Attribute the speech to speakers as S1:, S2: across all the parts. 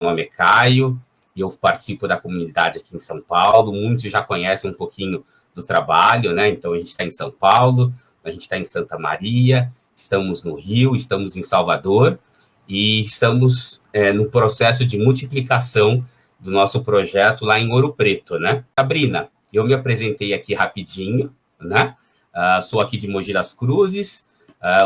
S1: Meu nome é Caio e eu participo da comunidade aqui em São Paulo. Muitos já conhecem um pouquinho do trabalho, né? Então, a gente está em São Paulo, a gente está em Santa Maria, estamos no Rio, estamos em Salvador e estamos no processo de multiplicação do nosso projeto lá em Ouro Preto, né? Sabrina, eu me apresentei aqui rapidinho, né? Sou aqui de Mogi das Cruzes,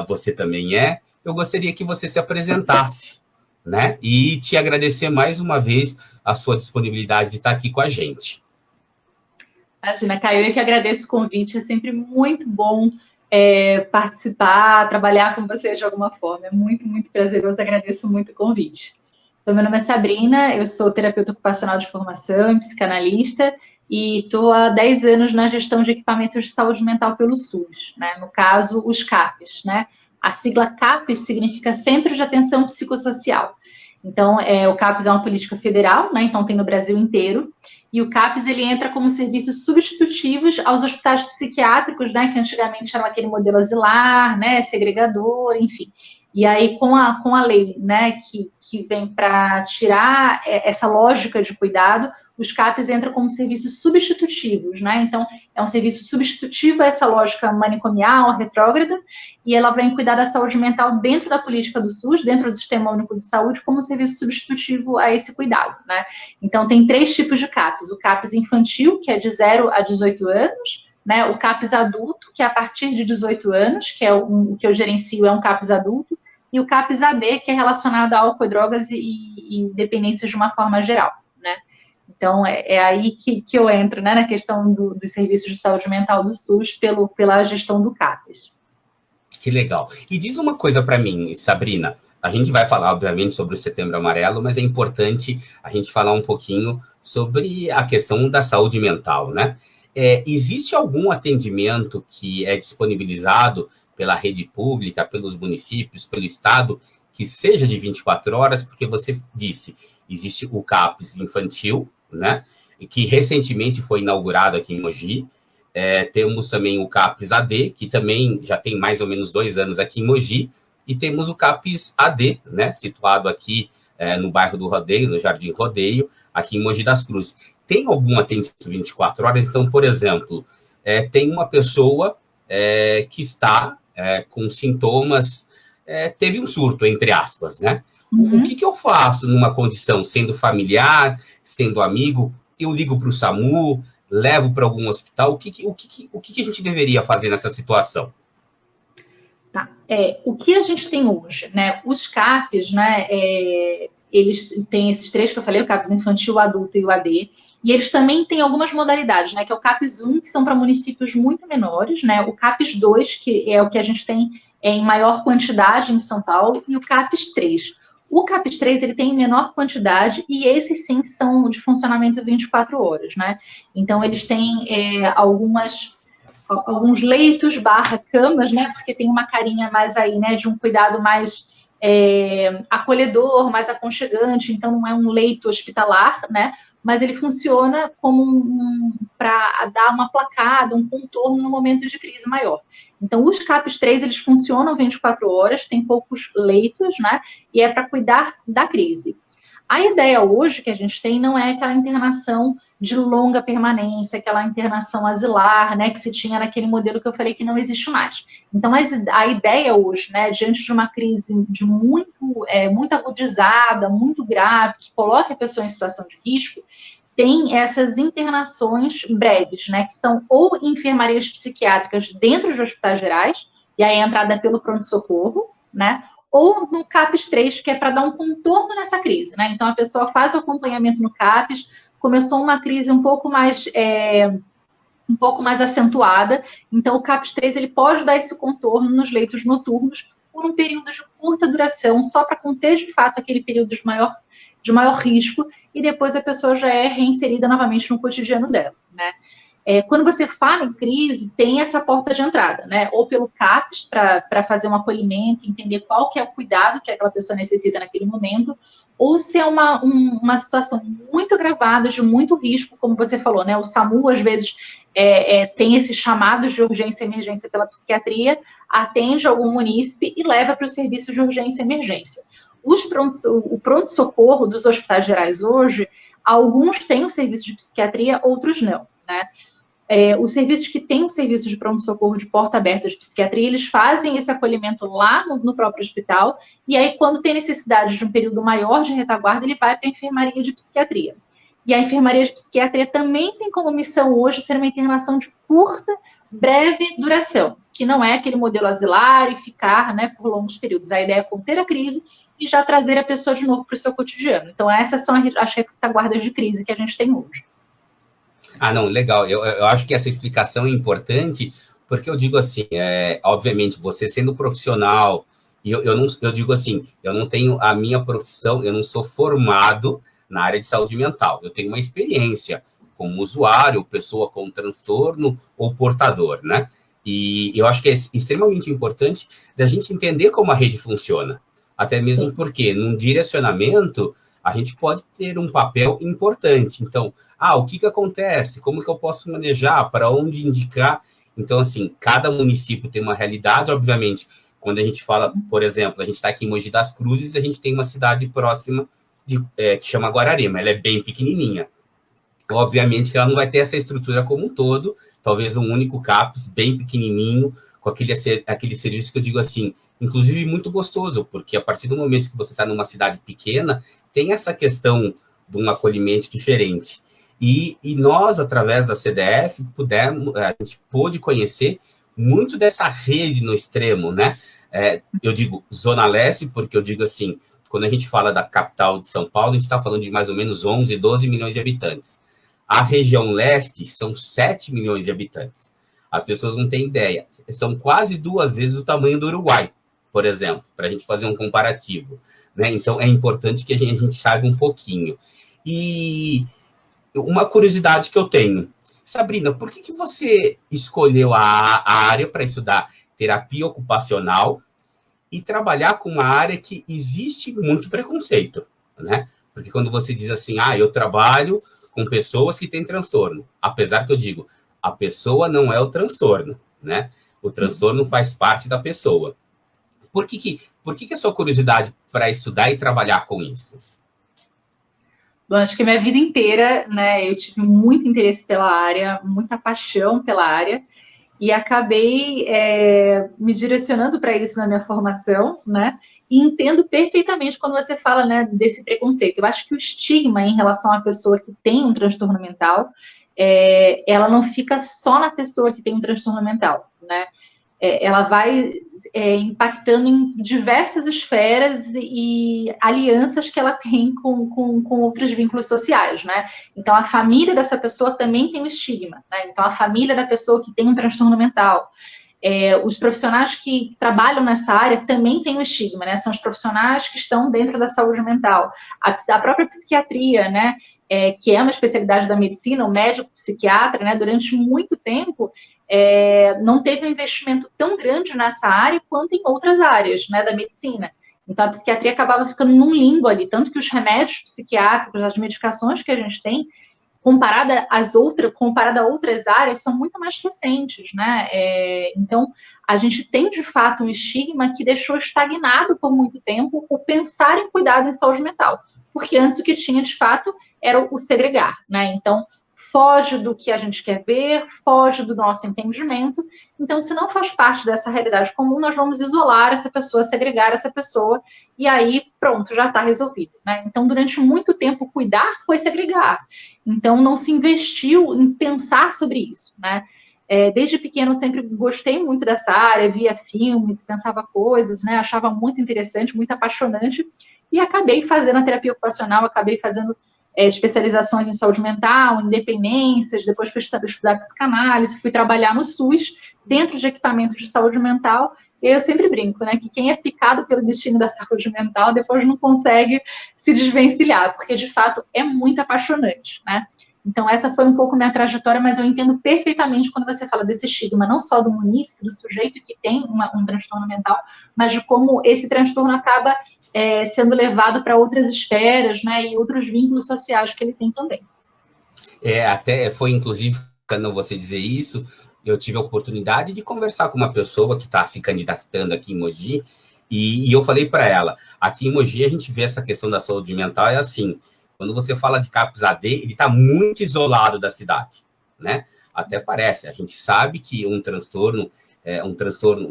S1: você também é. Eu gostaria que você se apresentasse, né? E te agradecer mais uma vez a sua disponibilidade de estar aqui com a gente.
S2: Imagina, Caio, eu que agradeço o convite, é sempre muito bom participar, trabalhar com você de alguma forma, é muito, muito prazeroso, agradeço muito o convite. Então, meu nome é Sabrina, eu sou terapeuta ocupacional de formação e psicanalista e estou há 10 anos na gestão de equipamentos de saúde mental pelo SUS, né? No caso, os CAPs, né? A sigla CAPs significa Centro de Atenção Psicossocial. Então, o CAPs é uma política federal, né? Então tem no Brasil inteiro, e o CAPs ele entra como serviços substitutivos aos hospitais psiquiátricos, né? Que antigamente eram aquele modelo asilar, né? Segregador, enfim. E aí, com a lei, né, que vem para tirar essa lógica de cuidado, os CAPs entram como serviços substitutivos, né? Então, é um serviço substitutivo a essa lógica manicomial, retrógrada, e ela vem cuidar da saúde mental dentro da política do SUS, dentro do Sistema Único de Saúde, como serviço substitutivo a esse cuidado, né? Então, tem 3 tipos de CAPs. O CAPs infantil, que é de 0 a 18 anos, né? O CAPs adulto, que é a partir de 18 anos, que é o que eu gerencio, é um CAPs adulto, e o CAPs AD, que é relacionado a álcool, drogas e dependências de uma forma geral, né? Então, é aí que eu entro, né, na questão dos serviços de saúde mental do SUS pela gestão do CAPs.
S1: Que legal. E diz uma coisa para mim, Sabrina. A gente vai falar, obviamente, sobre o Setembro Amarelo, mas é importante a gente falar um pouquinho sobre a questão da saúde mental, né? Existe algum atendimento que é disponibilizado pela rede pública, pelos municípios, pelo Estado, que seja de 24 horas? Porque você disse, existe o CAPs infantil, né? E que recentemente foi inaugurado aqui em Mogi. Temos também o CAPs AD, que também já tem mais ou menos 2 anos aqui em Mogi, e temos o CAPs AD, né, situado aqui no bairro do Rodeio, no Jardim Rodeio, aqui em Mogi das Cruzes. Tem algum atendimento 24 horas? Então, por exemplo, tem uma pessoa que está com sintomas, teve um surto, entre aspas, né? Uhum. O que eu faço numa condição, sendo familiar, sendo amigo? Eu ligo para o SAMU, levo para algum hospital? O que a gente deveria fazer nessa situação?
S2: Tá. O que a gente tem hoje, né? Os CAPs, né? Eles têm esses 3 que eu falei, o CAPs infantil, o adulto e o AD, e eles também têm algumas modalidades, né? Que é o CAPs 1, que são para municípios muito menores, né? O CAPs 2, que é o que a gente tem em maior quantidade em São Paulo, e o CAPs 3. O CAPs 3, ele tem menor quantidade, e esses sim são de funcionamento 24 horas, né? Então, eles têm alguns leitos / camas, né? Porque tem uma carinha mais aí, né? De um cuidado mais acolhedor, mais aconchegante. Então, não é um leito hospitalar, né? Mas ele funciona como para dar uma placada, um contorno no momento de crise maior. Então, os CAPs 3, eles funcionam 24 horas, tem poucos leitos, né? E é para cuidar da crise. A ideia hoje que a gente tem não é aquela internação de longa permanência, aquela internação asilar, né, que se tinha naquele modelo que eu falei que não existe mais. Então, a ideia hoje, né, diante de uma crise de muito agudizada, muito grave, que coloca a pessoa em situação de risco, tem essas internações breves, né, que são ou enfermarias psiquiátricas dentro de hospitais gerais, e aí a entrada é pelo pronto-socorro, né, ou no CAPs 3, que é para dar um contorno nessa crise, né? Então, a pessoa faz o acompanhamento no CAPs, começou uma crise um pouco mais acentuada, então o CAPs 3 ele pode dar esse contorno nos leitos noturnos por um período de curta duração, só para conter de fato aquele período de maior risco, e depois a pessoa já é reinserida novamente no cotidiano dela, né? Quando você fala em crise, tem essa porta de entrada, né? Ou pelo CAPs, para fazer um acolhimento, entender qual que é o cuidado que aquela pessoa necessita naquele momento, ou se é uma situação muito agravada, de muito risco, como você falou, né? O SAMU, às vezes, tem esses chamados de urgência e emergência pela psiquiatria, atende algum munícipe e leva para o serviço de urgência e emergência. o pronto-socorro dos hospitais gerais hoje, alguns têm o serviço de psiquiatria, outros não, né? Os serviços que têm o serviço de pronto-socorro de porta aberta de psiquiatria, eles fazem esse acolhimento lá no próprio hospital, e aí, quando tem necessidade de um período maior de retaguarda, ele vai para a enfermaria de psiquiatria. E a enfermaria de psiquiatria também tem como missão hoje ser uma internação de curta, breve duração, que não é aquele modelo asilar e ficar, né, por longos períodos. A ideia é conter a crise e já trazer a pessoa de novo para o seu cotidiano. Então, essas são as retaguardas de crise que a gente tem hoje.
S1: Ah, não, legal. Eu acho que essa explicação é importante, porque eu digo assim, obviamente, você sendo profissional, e eu digo assim, eu não tenho a minha profissão, eu não sou formado na área de saúde mental. Eu tenho uma experiência como usuário, pessoa com transtorno ou portador, né? E eu acho que é extremamente importante da gente entender como a rede funciona. Até mesmo porque, num direcionamento, a gente pode ter um papel importante. Então, o que acontece? Como que eu posso manejar? Para onde indicar? Então, assim, cada município tem uma realidade, obviamente. Quando a gente fala, por exemplo, a gente está aqui em Mogi das Cruzes, a gente tem uma cidade próxima que chama Guararema. Ela é bem pequenininha. Obviamente que ela não vai ter essa estrutura como um todo, talvez um único CAPS bem pequenininho, com aquele serviço que eu digo assim, inclusive muito gostoso, porque a partir do momento que você está numa cidade pequena, tem essa questão de um acolhimento diferente. E nós, através da CDF, a gente pôde conhecer muito dessa rede no extremo, né? Eu digo Zona Leste, porque eu digo assim, quando a gente fala da capital de São Paulo, a gente está falando de mais ou menos 11, 12 milhões de habitantes. A região leste são 7 milhões de habitantes. As pessoas não têm ideia. São quase 2 vezes o tamanho do Uruguai, por exemplo, para a gente fazer um comparativo, né? Então, é importante que a gente saiba um pouquinho. E uma curiosidade que eu tenho. Sabrina, por que você escolheu a área para estudar terapia ocupacional e trabalhar com uma área que existe muito preconceito, né? Porque quando você diz assim, eu trabalho com pessoas que têm transtorno, apesar que eu digo, a pessoa não é o transtorno, né? O transtorno faz parte da pessoa. Por que a sua curiosidade para estudar e trabalhar com isso?
S2: Bom, acho que minha vida inteira, né, eu tive muito interesse pela área, muita paixão pela área, e acabei me direcionando para isso na minha formação, né? E entendo perfeitamente quando você fala, né, desse preconceito. Eu acho que o estigma em relação à pessoa que tem um transtorno mental, ela não fica só na pessoa que tem um transtorno mental, né? Ela vai impactando em diversas esferas e alianças que ela tem com outros vínculos sociais, né? Então, a família dessa pessoa também tem um estigma, né? Então, a família da pessoa que tem um transtorno mental. Os profissionais que trabalham nessa área também têm um estigma, né? São os profissionais que estão dentro da saúde mental. A própria psiquiatria, né? Que é uma especialidade da medicina, o médico psiquiatra, né? Durante muito tempo, não teve um investimento tão grande nessa área quanto em outras áreas, né, da medicina. Então, a psiquiatria acabava ficando num limbo ali, tanto que os remédios psiquiátricos, as medicações que a gente tem, comparada a outras áreas, são muito mais recentes, né? Então, a gente tem, de fato, um estigma que deixou estagnado por muito tempo o pensar em cuidado em saúde mental, porque antes o que tinha, de fato, era o segregar, né? Então, foge do que a gente quer ver, foge do nosso entendimento. Então, se não faz parte dessa realidade comum, nós vamos isolar essa pessoa, segregar essa pessoa, e aí, pronto, já está resolvido, né? Então, durante muito tempo, cuidar foi segregar. Então, não se investiu em pensar sobre isso, né? Desde pequeno, eu sempre gostei muito dessa área, via filmes, pensava coisas, né? Achava muito interessante, muito apaixonante, e acabei fazendo a terapia ocupacional, acabei fazendo especializações em saúde mental, em dependências, depois fui estudar psicanálise, fui trabalhar no SUS, dentro de equipamentos de saúde mental, e eu sempre brinco, né, que quem é picado pelo destino da saúde mental depois não consegue se desvencilhar, porque de fato é muito apaixonante, né? Então essa foi um pouco minha trajetória, mas eu entendo perfeitamente quando você fala desse estigma, não só do munícipe, do sujeito que tem um transtorno mental, mas de como esse transtorno acaba sendo levado para outras esferas, né, e outros vínculos sociais que ele tem também.
S1: Até foi, inclusive, quando você dizer isso, eu tive a oportunidade de conversar com uma pessoa que está se candidatando aqui em Mogi, E eu falei para ela, aqui em Mogi a gente vê essa questão da saúde mental, é assim, quando você fala de CAPS AD, ele está muito isolado da cidade, né? Até parece, a gente sabe que um transtorno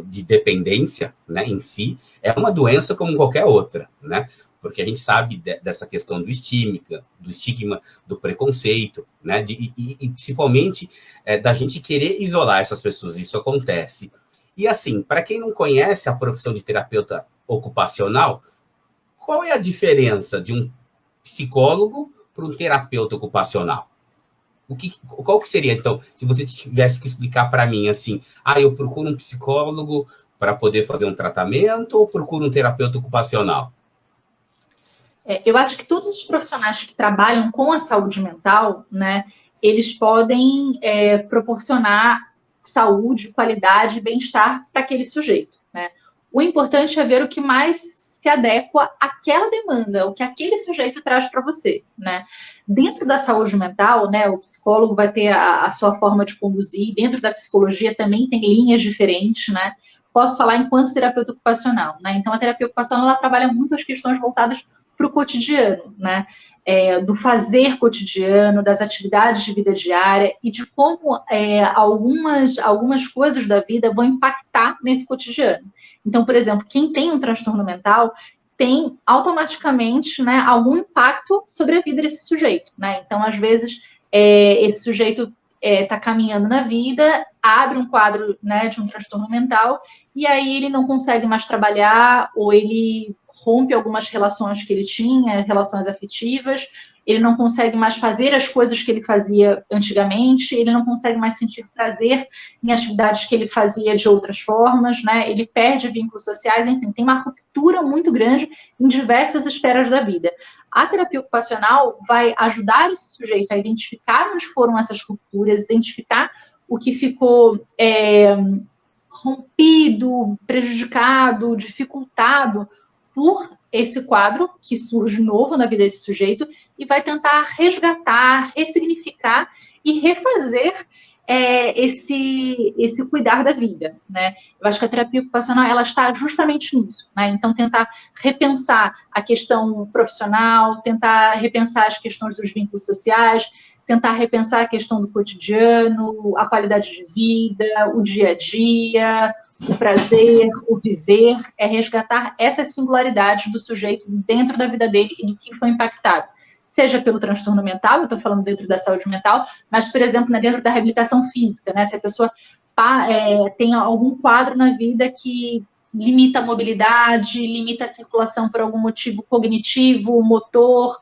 S1: de dependência, né, em si, é uma doença como qualquer outra, né? Porque a gente sabe dessa questão do estigma, do preconceito, né? E principalmente da gente querer isolar essas pessoas, isso acontece. E assim, para quem não conhece a profissão de terapeuta ocupacional, qual é a diferença de um psicólogo para um terapeuta ocupacional? Qual que seria, então, se você tivesse que explicar para mim, assim, eu procuro um psicólogo para poder fazer um tratamento ou procuro um terapeuta ocupacional?
S2: Eu acho que todos os profissionais que trabalham com a saúde mental, né, eles podem proporcionar saúde, qualidade e bem-estar para aquele sujeito, né? O importante é ver o que mais se adequa àquela demanda, o que aquele sujeito traz para você, né? Dentro da saúde mental, né, o psicólogo vai ter a sua forma de conduzir, dentro da psicologia também tem linhas diferentes, né? Posso falar enquanto terapeuta ocupacional, né? Então, a terapia ocupacional, ela trabalha muito as questões voltadas para o cotidiano, né? Do fazer cotidiano, das atividades de vida diária e de como algumas coisas da vida vão impactar nesse cotidiano. Então, por exemplo, quem tem um transtorno mental tem automaticamente, né, algum impacto sobre a vida desse sujeito, né? Então, às vezes, esse sujeito está caminhando na vida, abre um quadro, né, de um transtorno mental e aí ele não consegue mais trabalhar ou ele rompe algumas relações que ele tinha, relações afetivas, ele não consegue mais fazer as coisas que ele fazia antigamente, ele não consegue mais sentir prazer em atividades que ele fazia de outras formas, né? Ele perde vínculos sociais, enfim, tem uma ruptura muito grande em diversas esferas da vida. A terapia ocupacional vai ajudar esse sujeito a identificar onde foram essas rupturas, identificar o que ficou rompido, prejudicado, dificultado por esse quadro que surge novo na vida desse sujeito e vai tentar resgatar, ressignificar e refazer esse cuidar da vida, né? Eu acho que a terapia ocupacional, ela está justamente nisso, né? Então, tentar repensar a questão profissional, tentar repensar as questões dos vínculos sociais, tentar repensar a questão do cotidiano, a qualidade de vida, o dia a dia, o prazer, o viver, é resgatar essas singularidades do sujeito dentro da vida dele e do que foi impactado. Seja pelo transtorno mental, eu estou falando dentro da saúde mental, mas, por exemplo, dentro da reabilitação física, né? Se a pessoa tem algum quadro na vida que limita a mobilidade, limita a circulação por algum motivo cognitivo, motor,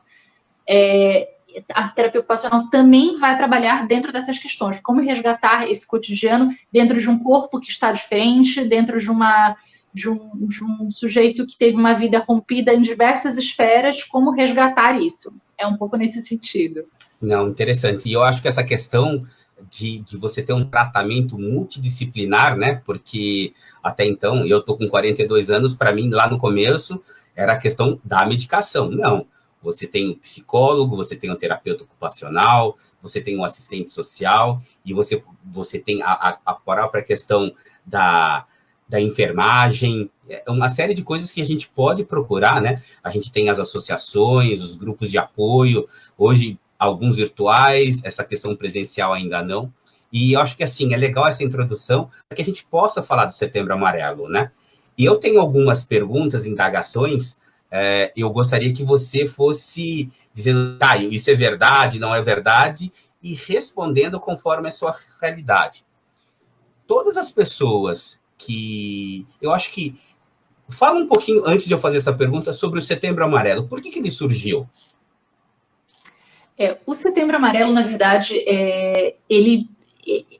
S2: a terapia ocupacional também vai trabalhar dentro dessas questões, como resgatar esse cotidiano dentro de um corpo que está diferente, dentro de um sujeito que teve uma vida rompida em diversas esferas, como resgatar isso. É um pouco nesse sentido.
S1: Não, interessante. E eu acho que essa questão de você ter um tratamento multidisciplinar, né? Porque até então, eu estou com 42 anos, para mim, lá no começo, era a questão da medicação. Não. Você tem um psicólogo, você tem um terapeuta ocupacional, você tem um assistente social e você tem a própria questão da enfermagem, uma série de coisas que a gente pode procurar, né? A gente tem as associações, os grupos de apoio, hoje alguns virtuais, essa questão presencial ainda não. E eu acho que, assim, é legal essa introdução para que a gente possa falar do Setembro Amarelo, né? E eu tenho algumas perguntas, indagações. Eu gostaria que você fosse dizendo, isso é verdade, não é verdade, e respondendo conforme a sua realidade. Todas as pessoas que... Eu acho que... Fala um pouquinho, antes de eu fazer essa pergunta, sobre o Setembro Amarelo. Por que ele surgiu?
S2: O Setembro Amarelo, na verdade,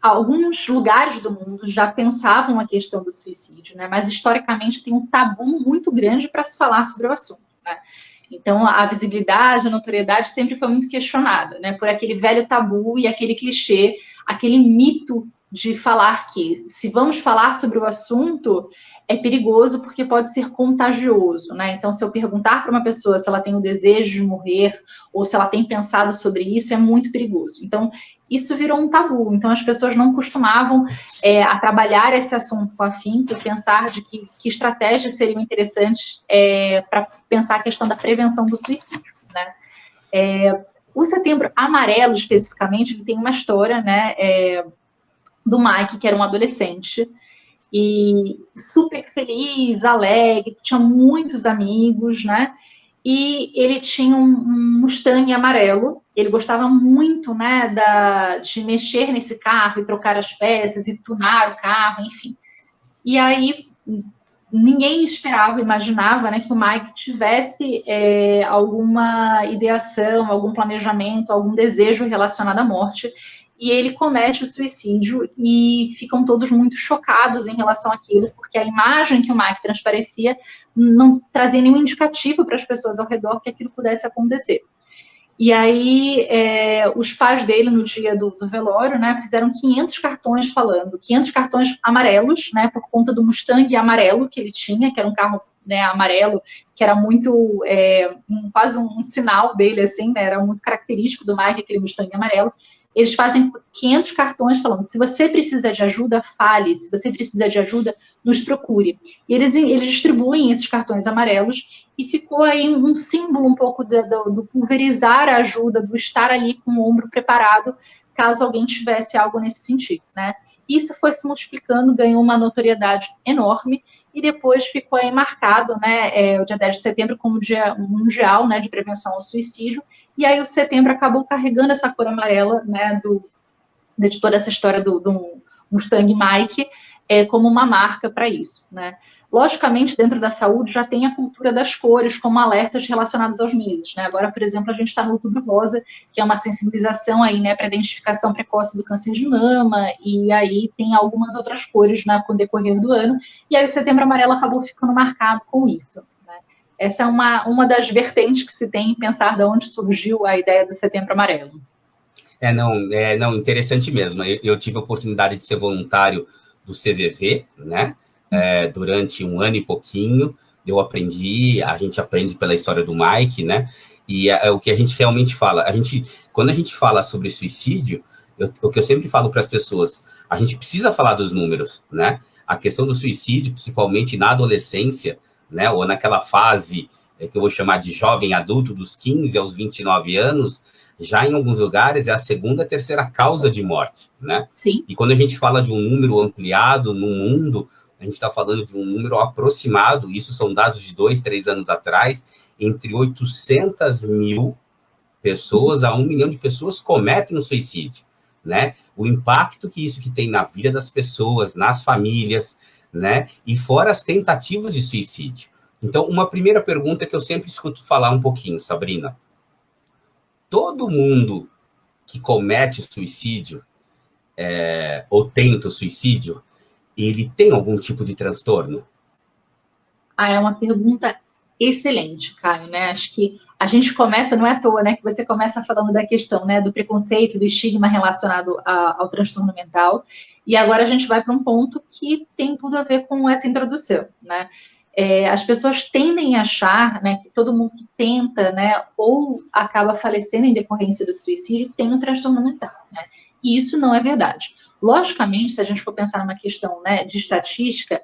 S2: alguns lugares do mundo já pensavam a questão do suicídio, né? Mas historicamente tem um tabu muito grande para se falar sobre o assunto, né? Então a visibilidade, a notoriedade sempre foi muito questionada, né? Por aquele velho tabu e aquele clichê, aquele mito de falar que, se vamos falar sobre o assunto, é perigoso porque pode ser contagioso, né? Então, se eu perguntar para uma pessoa se ela tem o desejo de morrer ou se ela tem pensado sobre isso, é muito perigoso. Então, isso virou um tabu. Então, as pessoas não costumavam a trabalhar esse assunto com afinco, pensar de que estratégias seriam interessantes para pensar a questão da prevenção do suicídio, né? O Setembro Amarelo, especificamente, ele tem uma história, né, do Mike, que era um adolescente, e super feliz, alegre, tinha muitos amigos, né? E ele tinha um Mustang amarelo. Ele gostava muito, né, de mexer nesse carro e trocar as peças e tunar o carro, enfim. E aí ninguém esperava, imaginava, né, que o Mike tivesse alguma ideação, algum planejamento, algum desejo relacionado à morte. E ele comete o suicídio e ficam todos muito chocados em relação àquilo, porque a imagem que o Mike transparecia não trazia nenhum indicativo para as pessoas ao redor que aquilo pudesse acontecer. E aí, os pais dele, no dia do velório, né, fizeram 500 cartões falando, 500 cartões amarelos, né, por conta do Mustang amarelo que ele tinha, que era um carro, né, amarelo, que era muito, quase um sinal dele, assim, né, era muito característico do Mike, aquele Mustang amarelo. Eles fazem 500 cartões falando, se você precisa de ajuda, fale, se você precisa de ajuda, nos procure. E eles distribuem esses cartões amarelos e ficou aí um símbolo um pouco do pulverizar a ajuda, do estar ali com o ombro preparado, caso alguém tivesse algo nesse sentido, né? Isso foi se multiplicando, ganhou uma notoriedade enorme e depois ficou aí marcado, né, o dia 10 de setembro como Dia Mundial, né, de Prevenção ao Suicídio. E aí o setembro acabou carregando essa cor amarela, né, de toda essa história do Mustang Mike, como uma marca para isso, né? Logicamente, dentro da saúde já tem a cultura das cores como alertas relacionados aos meses, né? Agora, por exemplo, a gente está no Outubro Rosa, que é uma sensibilização aí, né, para identificação precoce do câncer de mama, e aí tem algumas outras cores, né, com o decorrer do ano, e aí o Setembro Amarelo acabou ficando marcado com isso. Essa é uma das vertentes que se tem em pensar de onde surgiu a ideia do Setembro Amarelo.
S1: Não, interessante mesmo. Eu tive a oportunidade de ser voluntário do CVV, né? Durante um ano e pouquinho, a gente aprende pela história do Mike, né? E o que a gente realmente fala, quando a gente fala sobre suicídio, o que eu sempre falo para as pessoas, a gente precisa falar dos números, né? A questão do suicídio, principalmente na adolescência, né, ou naquela fase que eu vou chamar de jovem adulto, dos 15 aos 29 anos, já em alguns lugares é a segunda, terceira causa de morte, né?
S2: Sim.
S1: E quando a gente fala de um número ampliado no mundo, a gente está falando de um número aproximado, isso são dados de 2, 3 anos atrás, entre 800 mil pessoas a 1 milhão de pessoas cometem o suicídio, né? O impacto que isso tem na vida das pessoas, nas famílias, né? E fora as tentativas de suicídio. Então, uma primeira pergunta que eu sempre escuto falar um pouquinho, Sabrina. Todo mundo que comete suicídio ou tenta o suicídio, ele tem algum tipo de transtorno?
S2: É uma pergunta excelente, Caio, né? Acho que a gente começa, não é à toa, né, que você começa falando da questão, né, do preconceito, do estigma relacionado ao transtorno mental, e agora a gente vai para um ponto que tem tudo a ver com essa introdução, né? As pessoas tendem a achar, né, que todo mundo que tenta, né, ou acaba falecendo em decorrência do suicídio tem um transtorno mental, né? E isso não é verdade. Logicamente, se a gente for pensar numa questão, né, de estatística,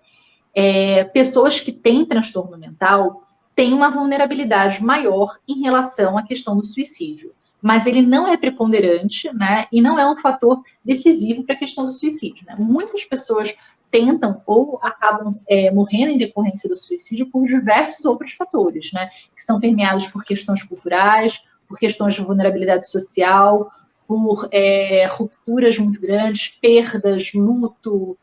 S2: pessoas que têm transtorno mental têm uma vulnerabilidade maior em relação à questão do suicídio. Mas ele não é preponderante, né, e não é um fator decisivo para a questão do suicídio, né? Muitas pessoas tentam ou acabam morrendo em decorrência do suicídio por diversos outros fatores, né, que são permeados por questões culturais, por questões de vulnerabilidade social, por rupturas muito grandes, perdas, luto,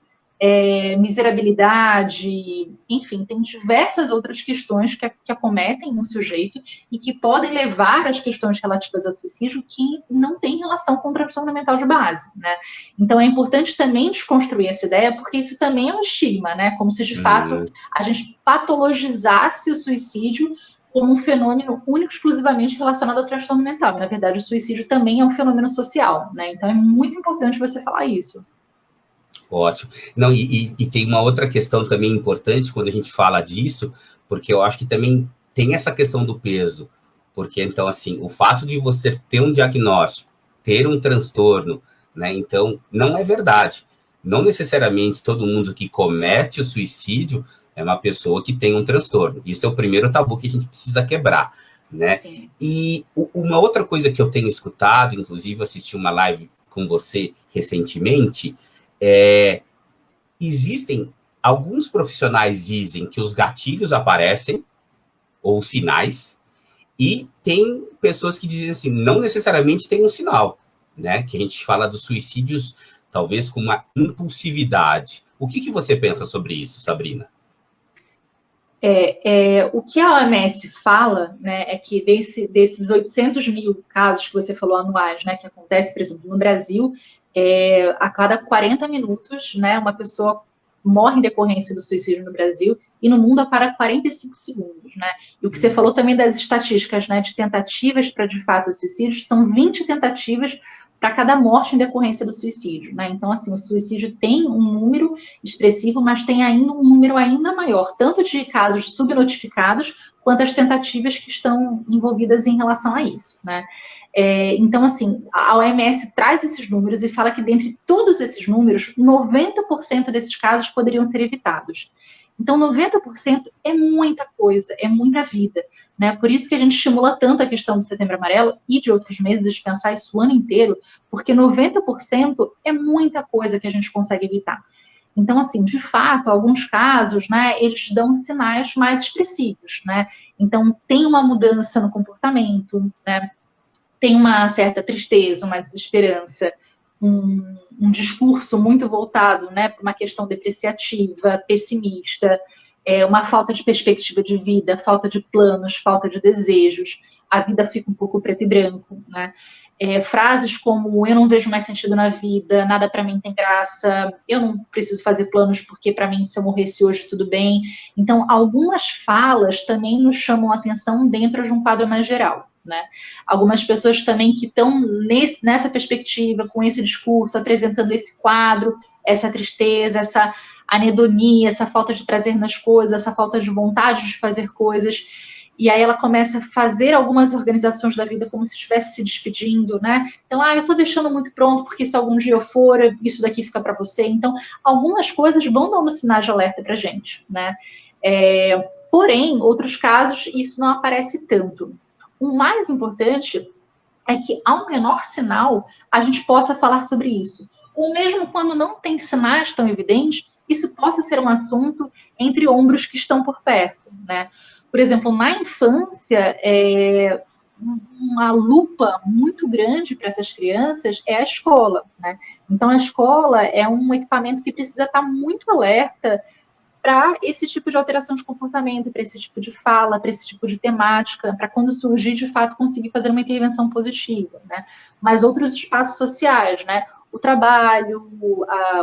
S2: miserabilidade, enfim, tem diversas outras questões que acometem um sujeito e que podem levar às questões relativas ao suicídio que não têm relação com o transtorno mental de base, né? Então é importante também desconstruir essa ideia, porque isso também é um estigma, né? Como se de fato a gente patologizasse o suicídio como um fenômeno único, exclusivamente relacionado ao transtorno mental. E, na verdade, o suicídio também é um fenômeno social, né? Então é muito importante você falar isso.
S1: Ótimo. Não, e tem uma outra questão também importante quando a gente fala disso, porque eu acho que também tem essa questão do peso, porque então, assim, o fato de você ter um diagnóstico, ter um transtorno, né, então, não é verdade. Não necessariamente todo mundo que comete o suicídio é uma pessoa que tem um transtorno. Isso é o primeiro tabu que a gente precisa quebrar, né?
S2: Sim.
S1: E uma outra coisa que eu tenho escutado, inclusive assisti uma live com você recentemente, existem alguns profissionais dizem que os gatilhos aparecem, ou sinais, e tem pessoas que dizem assim, não necessariamente tem um sinal, né? Que a gente fala dos suicídios, talvez com uma impulsividade. O que você pensa sobre isso, Sabrina?
S2: O que a OMS fala, né, é que desses 800 mil casos que você falou anuais, né, que acontece, por exemplo, no Brasil, a cada 40 minutos, né, uma pessoa morre em decorrência do suicídio no Brasil, e no mundo a cada 45 segundos, né? E o que você falou também das estatísticas, né, de tentativas para, de fato, os suicídios, são 20 tentativas para cada morte em decorrência do suicídio, né? Então, assim, o suicídio tem um número expressivo, mas tem ainda um número ainda maior, tanto de casos subnotificados, quanto as tentativas que estão envolvidas em relação a isso, né? Então, assim, a OMS traz esses números e fala que dentre todos esses números, 90% desses casos poderiam ser evitados. Então, 90% é muita coisa, é muita vida, né? Por isso que a gente estimula tanto a questão do Setembro Amarelo e de outros meses, de pensar isso o ano inteiro, porque 90% é muita coisa que a gente consegue evitar. Então, assim, de fato, alguns casos, né, eles dão sinais mais expressivos, né? Então, tem uma mudança no comportamento, né? Tem uma certa tristeza, uma desesperança, um discurso muito voltado, né, para uma questão depreciativa, pessimista, uma falta de perspectiva de vida, falta de planos, falta de desejos, a vida fica um pouco preto e branco, né? Frases como eu não vejo mais sentido na vida, nada para mim tem graça, eu não preciso fazer planos porque para mim se eu morresse hoje tudo bem. Então, algumas falas também nos chamam a atenção dentro de um quadro mais geral, né? Algumas pessoas também que estão nessa perspectiva, com esse discurso, apresentando esse quadro, essa tristeza, essa anedonia, essa falta de prazer nas coisas, essa falta de vontade de fazer coisas. E aí ela começa a fazer algumas organizações da vida como se estivesse se despedindo, né? Então, eu estou deixando muito pronto, porque se algum dia eu for, isso daqui fica para você. Então, algumas coisas vão dando sinais de alerta para a gente, né? Porém, outros casos, isso não aparece tanto. O mais importante é que, ao menor sinal, a gente possa falar sobre isso. Ou mesmo quando não tem sinais tão evidentes, isso possa ser um assunto entre ombros que estão por perto, né? Por exemplo, na infância, uma lupa muito grande para essas crianças é a escola, né? Então, a escola é um equipamento que precisa estar muito alerta para esse tipo de alteração de comportamento, para esse tipo de fala, para esse tipo de temática, para quando surgir, de fato, conseguir fazer uma intervenção positiva, né? Mas outros espaços sociais, né? O trabalho,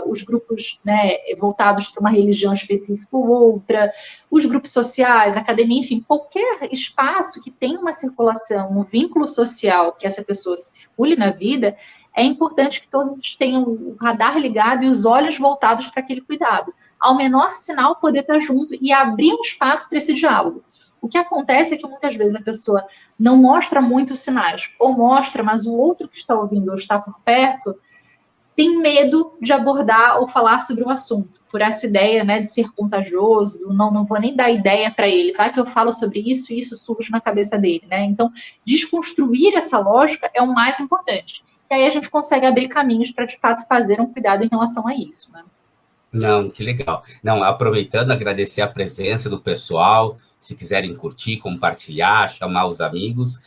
S2: os grupos, né, voltados para uma religião específica ou outra, os grupos sociais, a academia, enfim, qualquer espaço que tenha uma circulação, um vínculo social que essa pessoa circule na vida, é importante que todos tenham o radar ligado e os olhos voltados para aquele cuidado. Ao menor sinal, poder estar junto e abrir um espaço para esse diálogo. O que acontece é que muitas vezes a pessoa não mostra muitos sinais, ou mostra, mas o outro que está ouvindo ou está por perto tem medo de abordar ou falar sobre o assunto, por essa ideia, né, de ser contagioso, não vou nem dar ideia para ele, vai que eu falo sobre isso e isso surge na cabeça dele, né? Então, desconstruir essa lógica é o mais importante. E aí a gente consegue abrir caminhos para, de fato, fazer um cuidado em relação a isso, né?
S1: Não, que legal. Não, aproveitando, agradecer a presença do pessoal, se quiserem curtir, compartilhar, chamar os amigos,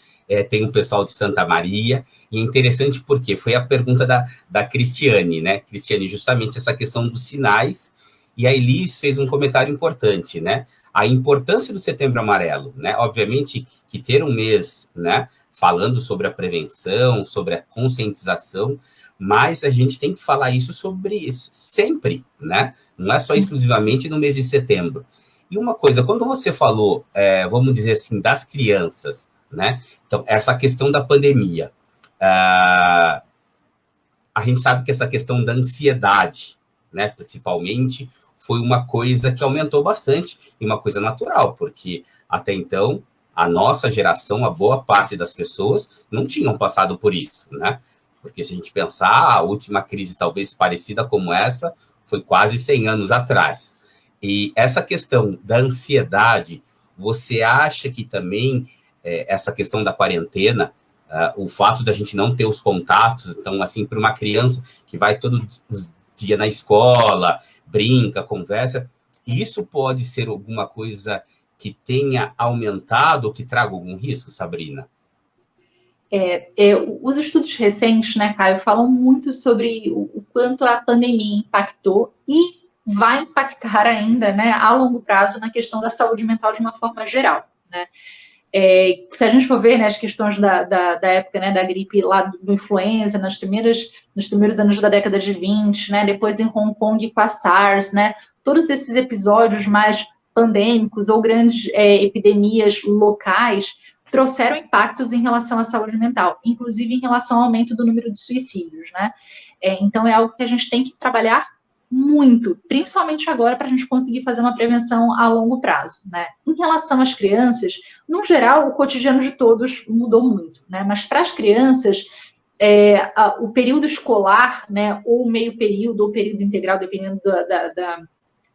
S1: tem o pessoal de Santa Maria, e é interessante porque foi a pergunta da Cristiane, né? Cristiane, justamente essa questão dos sinais, e a Elis fez um comentário importante, né? A importância do Setembro Amarelo, né? Obviamente que ter um mês, né, falando sobre a prevenção, sobre a conscientização, mas a gente tem que falar isso sobre isso sempre, né? Não é só exclusivamente no mês de setembro. E uma coisa, quando você falou, vamos dizer assim, das crianças, né? Então, essa questão da pandemia, a gente sabe que essa questão da ansiedade, né, principalmente, foi uma coisa que aumentou bastante e uma coisa natural, porque até então a nossa geração, a boa parte das pessoas não tinham passado por isso, né? Porque se a gente pensar, a última crise talvez parecida como essa foi quase 100 anos atrás. E essa questão da ansiedade, você acha que também essa questão da quarentena, o fato da gente não ter os contatos, então, assim, para uma criança que vai todos os dias na escola, brinca, conversa, isso pode ser alguma coisa que tenha aumentado ou que traga algum risco, Sabrina?
S2: Os estudos recentes, né, Caio, falam muito sobre o quanto a pandemia impactou e vai impactar ainda, né, a longo prazo na questão da saúde mental de uma forma geral, né? Se a gente for ver, né, as questões da época, né, da gripe lá do influenza, nos primeiros anos da década de 20, né, depois em Hong Kong com a SARS, né, todos esses episódios mais pandêmicos ou grandes epidemias locais trouxeram impactos em relação à saúde mental, inclusive em relação ao aumento do número de suicídios, né? Então é algo que a gente tem que trabalhar muito, principalmente agora, para a gente conseguir fazer uma prevenção a longo prazo, né? Em relação às crianças, no geral, o cotidiano de todos mudou muito, né? Mas para as crianças, o período escolar, né, ou meio período, ou período integral, dependendo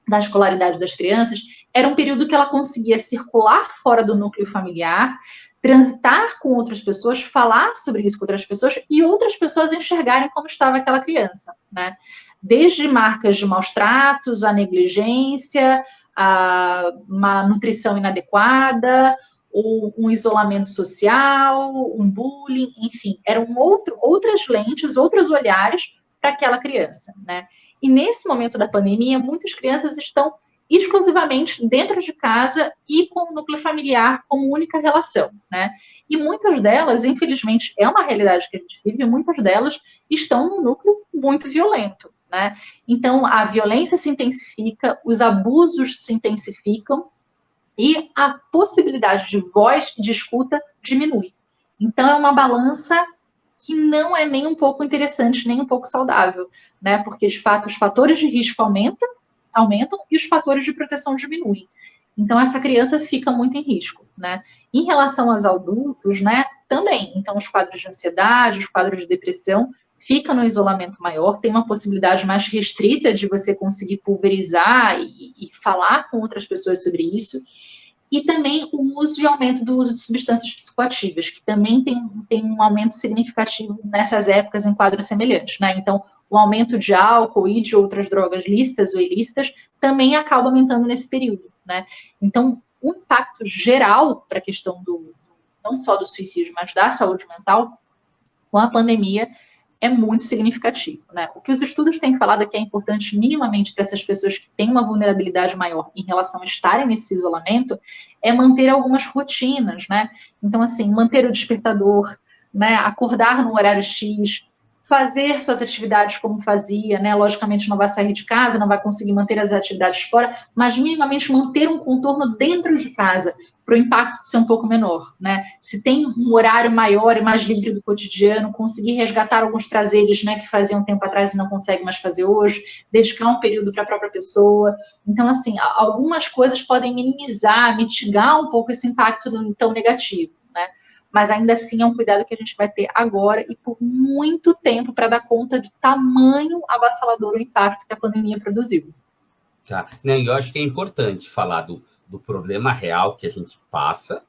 S2: da escolaridade das crianças, era um período que ela conseguia circular fora do núcleo familiar, transitar com outras pessoas, falar sobre isso com outras pessoas e outras pessoas enxergarem como estava aquela criança, né? Desde marcas de maus tratos, a negligência, a uma nutrição inadequada, ou um isolamento social, um bullying, enfim, eram outras lentes, outros olhares para aquela criança, né? E nesse momento da pandemia, muitas crianças estão exclusivamente dentro de casa e com o núcleo familiar como única relação, né? E muitas delas, infelizmente, é uma realidade que a gente vive, muitas delas estão num núcleo muito violento, né? Então, a violência se intensifica, os abusos se intensificam e a possibilidade de voz e de escuta diminui. Então, é uma balança que não é nem um pouco interessante, nem um pouco saudável, né? Porque, de fato, os fatores de risco aumentam e os fatores de proteção diminuem. Então, essa criança fica muito em risco, né? Em relação aos adultos, né, também. Então, os quadros de ansiedade, os quadros de depressão ficam no isolamento maior, tem uma possibilidade mais restrita de você conseguir pulverizar e falar com outras pessoas sobre isso. E também o uso e aumento do uso de substâncias psicoativas, que também tem um aumento significativo nessas épocas em quadros semelhantes, né? Então, o aumento de álcool e de outras drogas lícitas ou ilícitas também acaba aumentando nesse período, né? Então, o impacto geral para a questão não só do suicídio, mas da saúde mental, com a pandemia, é muito significativo, né? O que os estudos têm falado é que é importante minimamente para essas pessoas que têm uma vulnerabilidade maior em relação a estarem nesse isolamento, é manter algumas rotinas, né? Então, assim, manter o despertador, né? Acordar no horário X, fazer suas atividades como fazia, né? Logicamente não vai sair de casa, não vai conseguir manter as atividades fora, mas minimamente manter um contorno dentro de casa, para o impacto ser um pouco menor, né? Se tem um horário maior e mais livre do cotidiano, conseguir resgatar alguns prazeres, né, que fazia um tempo atrás e não consegue mais fazer hoje, dedicar um período para a própria pessoa. Então, assim, algumas coisas podem minimizar, mitigar um pouco esse impacto tão negativo, né? Mas ainda assim é um cuidado que a gente vai ter agora e por muito tempo para dar conta de tamanho avassalador o impacto que a pandemia produziu.
S1: Tá. Eu acho que é importante falar do problema real que a gente passa,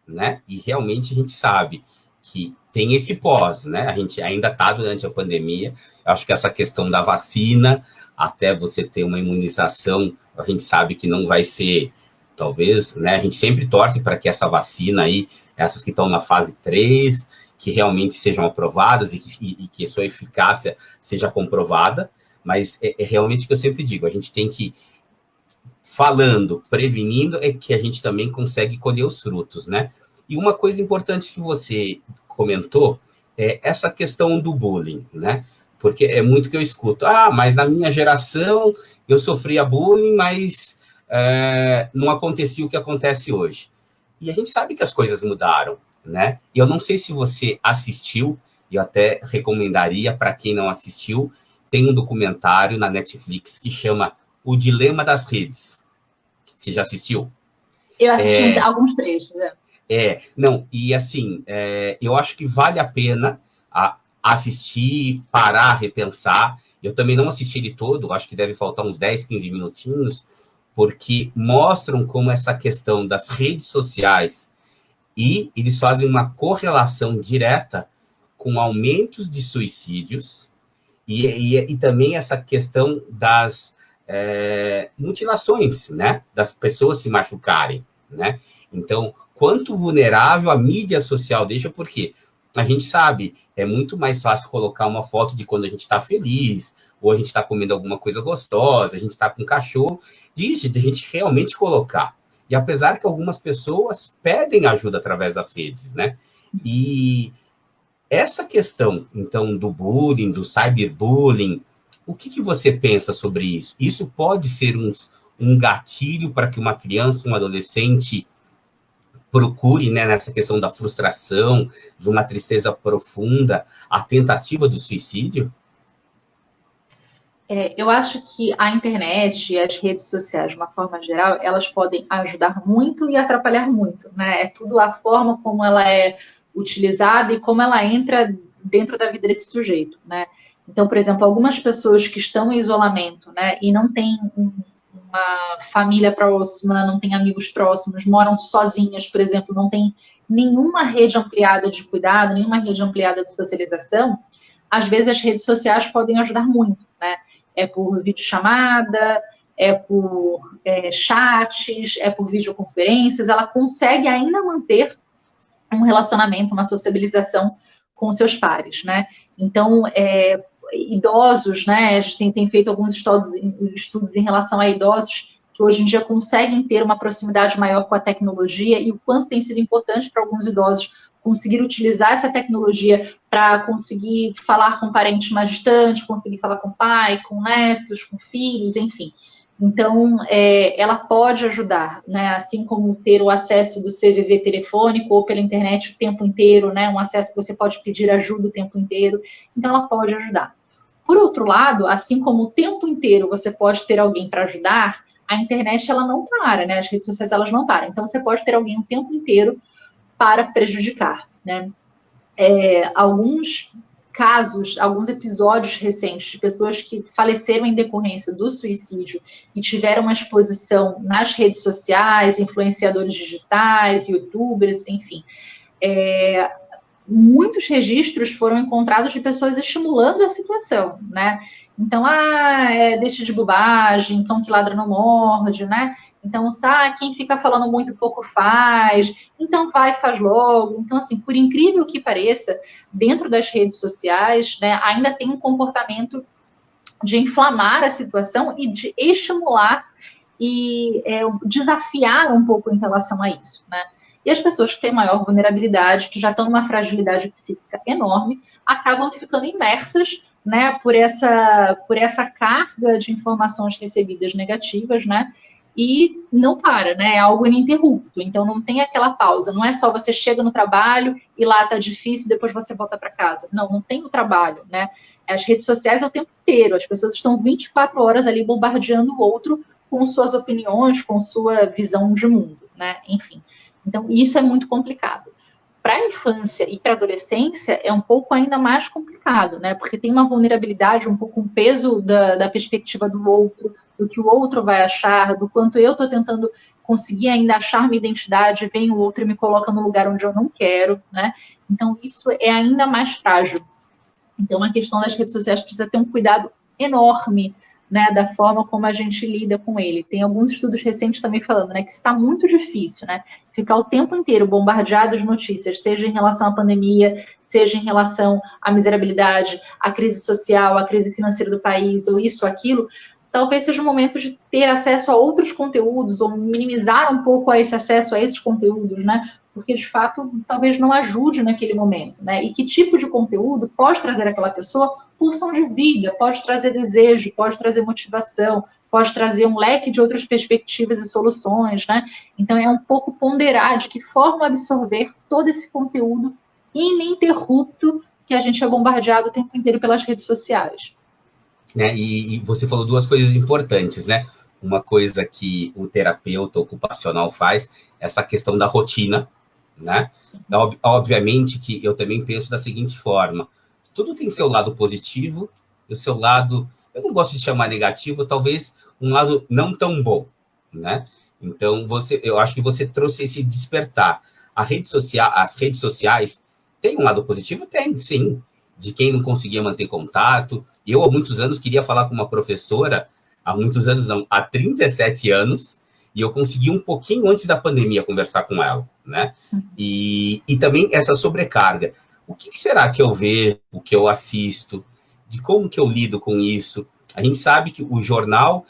S1: né? E realmente a gente sabe que tem esse pós, né? A gente ainda está durante a pandemia. Eu acho que essa questão da vacina, até você ter uma imunização, a gente sabe que não vai ser, talvez, né? A gente sempre torce para que essa vacina aí, essas que estão na fase 3, que realmente sejam aprovadas e que a sua eficácia seja comprovada. Mas é realmente o que eu sempre digo, a gente tem que falando, prevenindo, é que a gente também consegue colher os frutos, né? E uma coisa importante que você comentou é essa questão do bullying, né? Porque é muito que eu escuto, mas na minha geração eu sofria bullying, mas não acontecia o que acontece hoje. E a gente sabe que as coisas mudaram, né? E eu não sei se você assistiu, e eu até recomendaria para quem não assistiu, tem um documentário na Netflix que chama O Dilema das Redes. Você já assistiu?
S2: Eu assisti alguns trechos.
S1: Não, e assim, eu acho que vale a pena assistir, parar, repensar. Eu também não assisti ele todo, acho que deve faltar uns 10, 15 minutinhos, porque mostram como essa questão das redes sociais, e eles fazem uma correlação direta com aumentos de suicídios e também essa questão das mutilações, né? Das pessoas se machucarem, né? Então, quanto vulnerável a mídia social deixa, porque a gente sabe, é muito mais fácil colocar uma foto de quando a gente está feliz, ou a gente está comendo alguma coisa gostosa, a gente está com um cachorro, de a gente realmente colocar. E apesar que algumas pessoas pedem ajuda através das redes, né? E essa questão, então, do bullying, do cyberbullying, o que você pensa sobre isso? Isso pode ser um gatilho para que uma criança, um adolescente procure, né, nessa questão da frustração, de uma tristeza profunda, a tentativa do suicídio?
S2: Eu acho que a internet e as redes sociais, de uma forma geral, elas podem ajudar muito e atrapalhar muito, né? É tudo a forma como ela é utilizada e como ela entra dentro da vida desse sujeito, né? Então, por exemplo, algumas pessoas que estão em isolamento, né, e não têm uma família próxima, não têm amigos próximos, moram sozinhas, por exemplo, não tem nenhuma rede ampliada de cuidado, nenhuma rede ampliada de socialização, às vezes as redes sociais podem ajudar muito, né? É por videochamada, é por chats, é por videoconferências, ela consegue ainda manter um relacionamento, uma sociabilização com seus pares, né? Então, idosos, né? A gente tem feito alguns estudos em relação a idosos que hoje em dia conseguem ter uma proximidade maior com a tecnologia e o quanto tem sido importante para alguns idosos conseguir utilizar essa tecnologia para conseguir falar com parentes mais distantes, conseguir falar com pai, com netos, com filhos, enfim. Então, ela pode ajudar, né? Assim como ter o acesso do CVV telefônico ou pela internet o tempo inteiro, né? Um acesso que você pode pedir ajuda o tempo inteiro. Então, ela pode ajudar. Por outro lado, assim como o tempo inteiro você pode ter alguém para ajudar, a internet ela não para, né? As redes sociais elas não param. Então, você pode ter alguém o tempo inteiro para prejudicar, né? Alguns casos, alguns episódios recentes de pessoas que faleceram em decorrência do suicídio e tiveram uma exposição nas redes sociais, influenciadores digitais, youtubers, enfim. Muitos registros foram encontrados de pessoas estimulando a situação, né? Então, deixa de bobagem, cão que ladra não morde, né? Então, quem fica falando muito pouco faz, então vai, faz logo. Então, assim, por incrível que pareça, dentro das redes sociais, né, ainda tem um comportamento de inflamar a situação e de estimular e desafiar um pouco em relação a isso, né? E as pessoas que têm maior vulnerabilidade, que já estão numa fragilidade psíquica enorme, acabam ficando imersas, né, por essa carga de informações recebidas negativas, né? E não para, né? É algo ininterrupto. Então não tem aquela pausa. Não é só você chega no trabalho e lá tá difícil, depois você volta para casa. Não tem o trabalho, né? As redes sociais é o tempo inteiro. As pessoas estão 24 horas ali bombardeando o outro com suas opiniões, com sua visão de mundo, né? Enfim. Então, isso é muito complicado. Para a infância e para a adolescência é um pouco ainda mais complicado, né? Porque tem uma vulnerabilidade, um pouco um peso da perspectiva do outro, do que o outro vai achar, do quanto eu estou tentando conseguir ainda achar minha identidade, vem o outro e me coloca no lugar onde eu não quero, né? Então, isso é ainda mais frágil. Então, a questão das redes sociais precisa ter um cuidado enorme, né, da forma como a gente lida com ele. Tem alguns estudos recentes também falando, né, que está muito difícil, né, ficar o tempo inteiro bombardeado de notícias, seja em relação à pandemia, seja em relação à miserabilidade, à crise social, à crise financeira do país, ou isso, aquilo. Talvez seja o momento de ter acesso a outros conteúdos, ou minimizar um pouco esse acesso a esses conteúdos, né, porque, de fato, talvez não ajude naquele momento, né? E que tipo de conteúdo pode trazer aquela pessoa pulsão de vida, pode trazer desejo, pode trazer motivação, pode trazer um leque de outras perspectivas e soluções, né? Então, é um pouco ponderar de que forma absorver todo esse conteúdo ininterrupto que a gente é bombardeado o tempo inteiro pelas redes sociais.
S1: né? E você falou duas coisas importantes, né? Uma coisa que o terapeuta ocupacional faz, essa questão da rotina, né? Obviamente que eu também penso da seguinte forma: tudo tem seu lado positivo e o seu lado, eu não gosto de chamar negativo, talvez um lado não tão bom, né? Então, eu acho que você trouxe esse despertar. As redes sociais têm um lado positivo? Tem, sim. De quem não conseguia manter contato. Eu, há muitos anos, queria falar com uma professora, há muitos anos não, há 37 anos, e eu consegui um pouquinho antes da pandemia conversar com ela, né? E também essa sobrecarga. O que será que eu vejo, o que eu assisto, de como que eu lido com isso? A gente sabe que o jornal,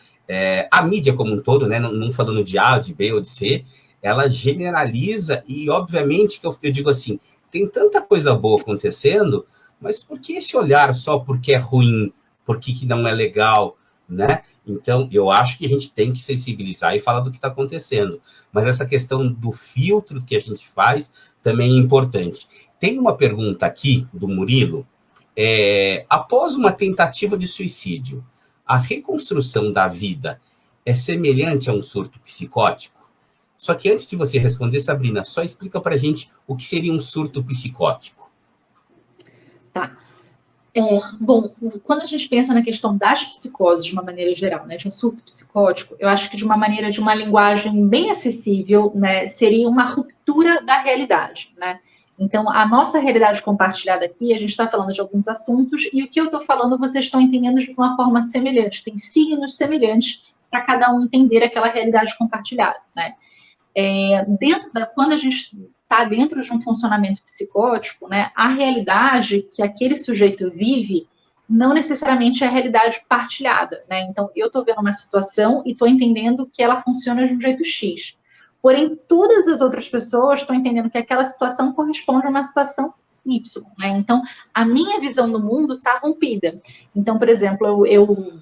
S1: a mídia como um todo, né, não falando de A, de B ou de C, ela generaliza e, obviamente, que eu digo assim, tem tanta coisa boa acontecendo, mas por que esse olhar só porque é ruim, por que não é legal, né? Então, eu acho que a gente tem que sensibilizar e falar do que está acontecendo. Mas essa questão do filtro que a gente faz também é importante. Tem uma pergunta aqui do Murilo. Após uma tentativa de suicídio, a reconstrução da vida é semelhante a um surto psicótico? Só que antes de você responder, Sabrina, só explica para a gente o que seria um surto psicótico.
S2: Tá. Bom, quando a gente pensa na questão das psicoses de uma maneira geral, né, de um surto psicótico, eu acho que de uma linguagem bem acessível, né, seria uma ruptura da realidade, né? Então, a nossa realidade compartilhada aqui, a gente está falando de alguns assuntos e o que eu estou falando vocês estão entendendo de uma forma semelhante, tem signos semelhantes para cada um entender aquela realidade compartilhada, né? Quando a gente está dentro de um funcionamento psicótico, né, a realidade que aquele sujeito vive não necessariamente é a realidade partilhada, né? Então, eu estou vendo uma situação e estou entendendo que ela funciona de um jeito X. Porém, todas as outras pessoas estão entendendo que aquela situação corresponde a uma situação Y, né? Então, a minha visão do mundo está rompida. Então, por exemplo, eu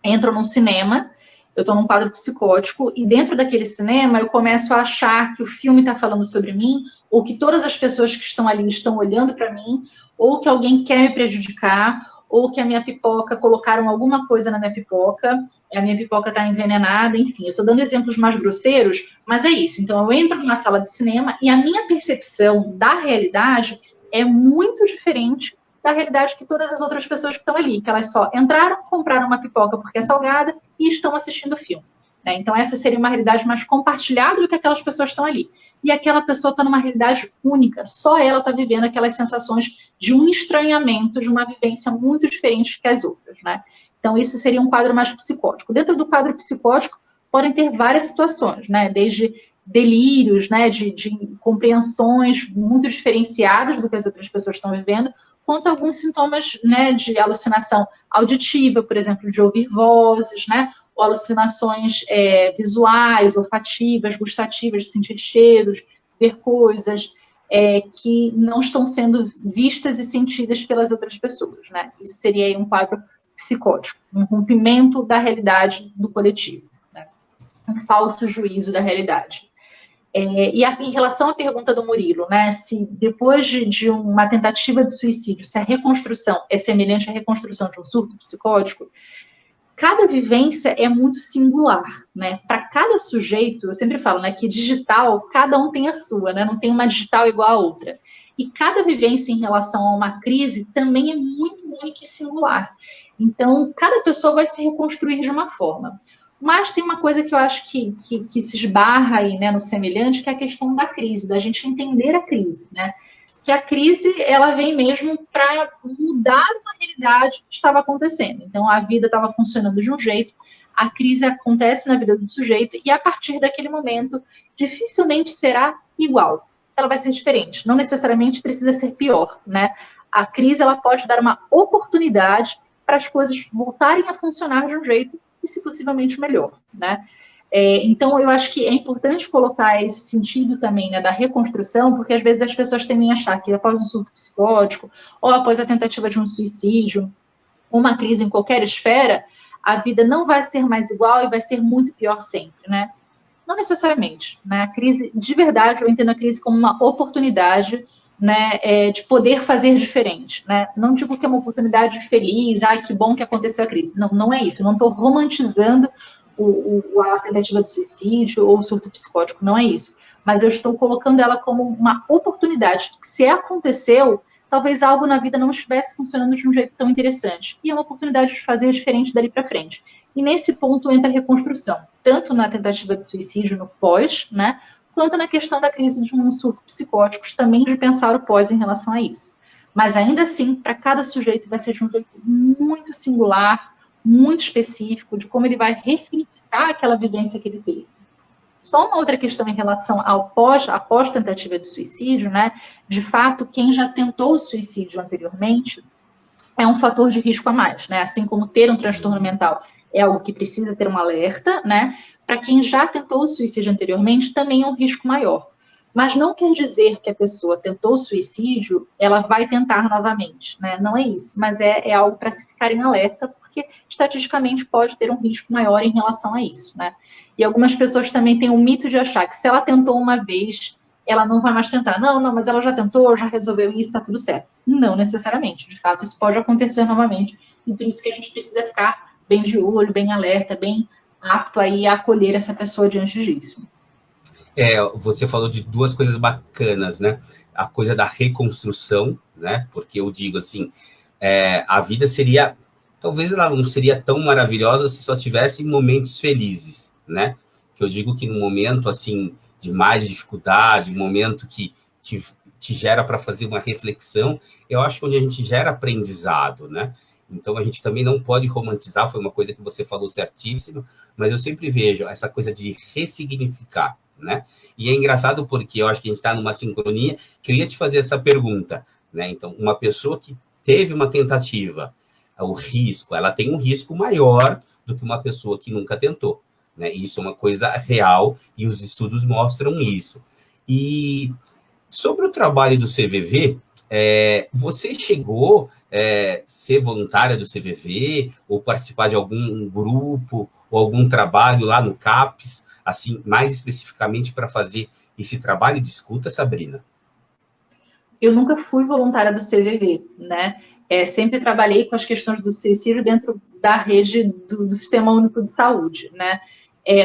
S2: entro num cinema, eu estou num quadro psicótico, e dentro daquele cinema eu começo a achar que o filme está falando sobre mim, ou que todas as pessoas que estão ali estão olhando para mim, ou que alguém quer me prejudicar, ou que a minha pipoca, colocaram alguma coisa na minha pipoca, a minha pipoca está envenenada, enfim, eu estou dando exemplos mais grosseiros, mas é isso. Então, eu entro numa sala de cinema e a minha percepção da realidade é muito diferente da realidade que todas as outras pessoas que estão ali, que elas só entraram, compraram uma pipoca porque é salgada e estão assistindo o filme. Né? Então, essa seria uma realidade mais compartilhada do que aquelas pessoas estão ali. E aquela pessoa está numa realidade única, só ela está vivendo aquelas sensações de um estranhamento, de uma vivência muito diferente que as outras. Né? Então, isso seria um quadro mais psicótico. Dentro do quadro psicótico, podem ter várias situações, né? Desde delírios, né? de compreensões muito diferenciadas do que as outras pessoas estão vivendo, quanto a alguns sintomas, né, de alucinação auditiva, por exemplo, de ouvir vozes, né, ou alucinações visuais, olfativas, gustativas, de sentir cheiros, ver coisas que não estão sendo vistas e sentidas pelas outras pessoas, né? Isso seria aí um quadro psicótico, um rompimento da realidade do coletivo, né? Um falso juízo da realidade. Em relação à pergunta do Murilo, né, se depois de uma tentativa de suicídio, se a reconstrução é semelhante à reconstrução de um surto psicótico, cada vivência é muito singular, né? Para cada sujeito, eu sempre falo, né, que digital, cada um tem a sua, né? Não tem uma digital igual a outra. E cada vivência em relação a uma crise também é muito única e singular. Então, cada pessoa vai se reconstruir de uma forma. Mas tem uma coisa que eu acho que se esbarra aí, né, no semelhante, que é a questão da crise, da gente entender a crise, né? Que a crise, ela vem mesmo para mudar uma realidade que estava acontecendo. Então, a vida estava funcionando de um jeito, a crise acontece na vida do sujeito, e a partir daquele momento, dificilmente será igual. Ela vai ser diferente, não necessariamente precisa ser pior, né? A crise, ela pode dar uma oportunidade para as coisas voltarem a funcionar de um jeito e, se possivelmente, melhor, né? Então, eu acho que é importante colocar esse sentido também, né, da reconstrução, porque às vezes as pessoas tendem a achar que após um surto psicótico, ou após a tentativa de um suicídio, uma crise em qualquer esfera, a vida não vai ser mais igual e vai ser muito pior sempre, né? Não necessariamente, né? A crise, de verdade, eu entendo a crise como uma oportunidade né, de poder fazer diferente, né? Não digo que é uma oportunidade feliz, que bom que aconteceu a crise. Não, não é isso. Eu não estou romantizando a tentativa de suicídio ou o surto psicótico, não é isso. Mas eu estou colocando ela como uma oportunidade que, se aconteceu, talvez algo na vida não estivesse funcionando de um jeito tão interessante. E é uma oportunidade de fazer diferente dali para frente. E nesse ponto entra a reconstrução, tanto na tentativa de suicídio no pós, né, quanto na questão da crise de um surto psicótico, também de pensar o pós em relação a isso. Mas ainda assim, para cada sujeito vai ser de um jeito muito singular, muito específico, de como ele vai ressignificar aquela vivência que ele teve. Só uma outra questão em relação ao pós-tentativa de suicídio, né? De fato, quem já tentou o suicídio anteriormente é um fator de risco a mais, né? Assim como ter um transtorno mental é algo que precisa ter um alerta, né? Para quem já tentou o suicídio anteriormente, também é um risco maior. Mas não quer dizer que a pessoa tentou o suicídio, ela vai tentar novamente, né? Não é isso, mas é algo para se ficar em alerta, porque estatisticamente pode ter um risco maior em relação a isso, né? E algumas pessoas também têm o mito de achar que se ela tentou uma vez, ela não vai mais tentar. Não, mas ela já tentou, já resolveu isso, está tudo certo. Não necessariamente. De fato, isso pode acontecer novamente. E por isso que a gente precisa ficar bem de olho, bem alerta, bem apto aí a acolher essa pessoa diante disso.
S1: Você falou de duas coisas bacanas, né? A coisa da reconstrução, né? Porque eu digo assim, a vida seria, talvez ela não seria tão maravilhosa se só tivesse momentos felizes, né? Que eu digo que no momento, assim, de mais dificuldade, um momento que te gera para fazer uma reflexão, eu acho que onde a gente gera aprendizado, né? Então, a gente também não pode romantizar, foi uma coisa que você falou certíssimo, mas eu sempre vejo essa coisa de ressignificar, né? E é engraçado porque eu acho que a gente está numa sincronia, que eu ia te fazer essa pergunta, né? Então, uma pessoa que teve uma tentativa, o risco, ela tem um risco maior do que uma pessoa que nunca tentou, né? Isso é uma coisa real e os estudos mostram isso. E sobre o trabalho do CVV, você chegou a ser voluntária do CVV ou participar de algum grupo ou algum trabalho lá no CAPES, assim, mais especificamente para fazer esse trabalho de escuta, Sabrina?
S2: Eu nunca fui voluntária do CVV, né? Sempre trabalhei com as questões do suicídio dentro da rede do Sistema Único de Saúde, né?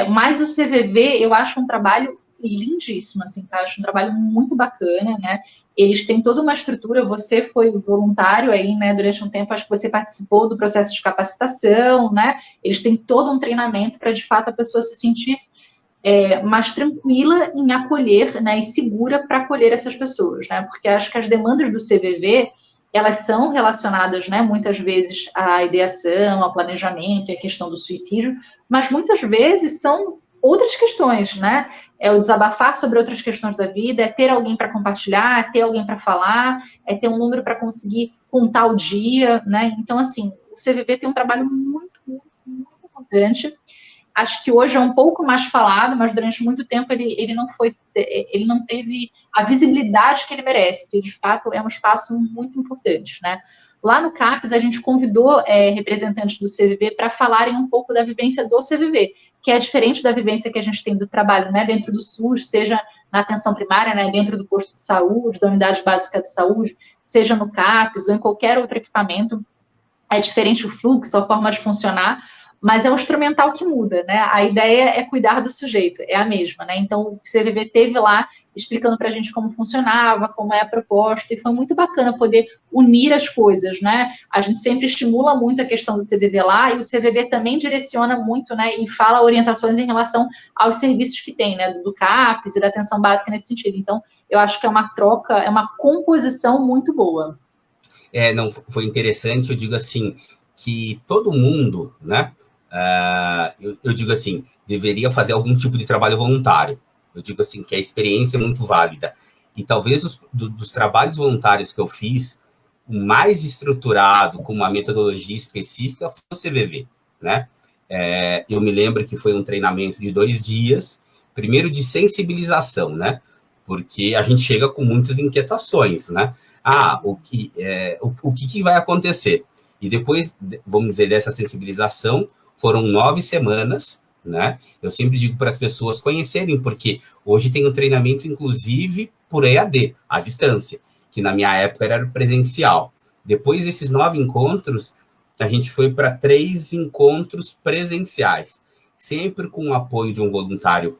S2: Mas o CVV, eu acho um trabalho lindíssimo, assim, tá? Acho um trabalho muito bacana, né? Eles têm toda uma estrutura, você foi voluntário aí, né, durante um tempo, acho que você participou do processo de capacitação, né? Eles têm todo um treinamento para, de fato, a pessoa se sentir mais tranquila em acolher, né, e segura para acolher essas pessoas, né? Porque acho que as demandas do CVV, elas são relacionadas, né, muitas vezes à ideação, ao planejamento, à questão do suicídio, mas muitas vezes são outras questões, né? É o desabafar sobre outras questões da vida, é ter alguém para compartilhar, é ter alguém para falar, é ter um número para conseguir contar o dia, né? Então, assim, o CVV tem um trabalho muito, muito, muito importante. Acho que hoje é um pouco mais falado, mas durante muito tempo ele não teve a visibilidade que ele merece, porque de fato é um espaço muito importante, né? Lá no CAPES, a gente convidou representantes do CVV para falarem um pouco da vivência do CVV, que é diferente da vivência que a gente tem do trabalho, né, dentro do SUS, seja na atenção primária, né, dentro do posto de saúde, da unidade básica de saúde, seja no CAPES ou em qualquer outro equipamento. É diferente o fluxo, a forma de funcionar, mas é um instrumental que muda, né? A ideia é cuidar do sujeito, é a mesma, né? Então, o CVV teve lá explicando para a gente como funcionava, como é a proposta, e foi muito bacana poder unir as coisas, né? A gente sempre estimula muito a questão do CVV lá, e o CVV também direciona muito, né? E fala orientações em relação aos serviços que tem, né? Do CAPES e da atenção básica nesse sentido. Então, eu acho que é uma troca, é uma composição muito boa.
S1: Não, foi interessante, eu digo assim, que todo mundo, né? Eu digo assim, deveria fazer algum tipo de trabalho voluntário. Eu digo assim, que a experiência é muito válida. E talvez dos trabalhos voluntários que eu fiz, o mais estruturado, com uma metodologia específica, foi o CVV, né? Eu me lembro que foi um treinamento de 2 dias, primeiro de sensibilização, né? Porque a gente chega com muitas inquietações, né? O que vai acontecer? E depois, vamos dizer, dessa sensibilização, foram 9 semanas, né? Eu sempre digo para as pessoas conhecerem, porque hoje tem um treinamento, inclusive, por EAD, à distância. que na minha época era presencial. Depois desses 9 encontros, a gente foi para 3 encontros presenciais, sempre com o apoio de um voluntário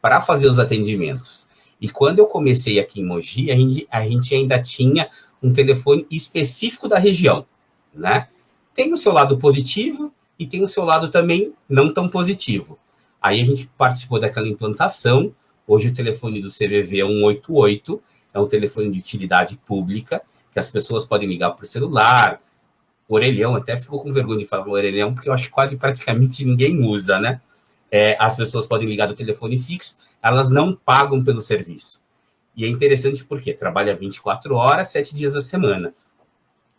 S1: para fazer os atendimentos. E quando eu comecei aqui em Mogi, a gente ainda tinha um telefone específico da região, né? Tem o seu lado positivo e tem o seu lado também não tão positivo. Aí a gente participou daquela implantação. Hoje o telefone do CVV é 188, é um telefone de utilidade pública, que as pessoas podem ligar por celular, orelhão, até ficou com vergonha de falar orelhão, porque eu acho que quase praticamente ninguém usa, né? As pessoas podem ligar do telefone fixo, elas não pagam pelo serviço. E é interessante porque trabalha 24 horas, 7 dias da semana.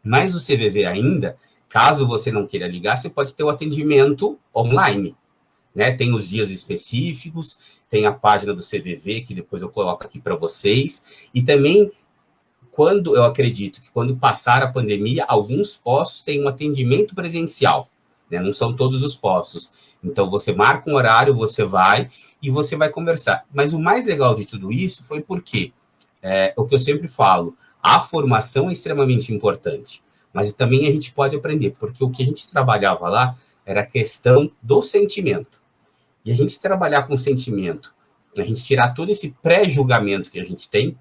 S1: Mas o CVV ainda, caso você não queira ligar, você pode ter o atendimento online, né? Tem os dias específicos, tem a página do CVV, que depois eu coloco aqui para vocês, e também, eu acredito que quando passar a pandemia, alguns postos têm um atendimento presencial, né? Não são todos os postos. Então, você marca um horário, você vai e você vai conversar. Mas o mais legal de tudo isso foi porque, o que eu sempre falo, a formação é extremamente importante, mas também a gente pode aprender, porque o que a gente trabalhava lá era a questão do sentimento. E a gente trabalhar com sentimento, a gente tirar todo esse pré-julgamento que a gente tem,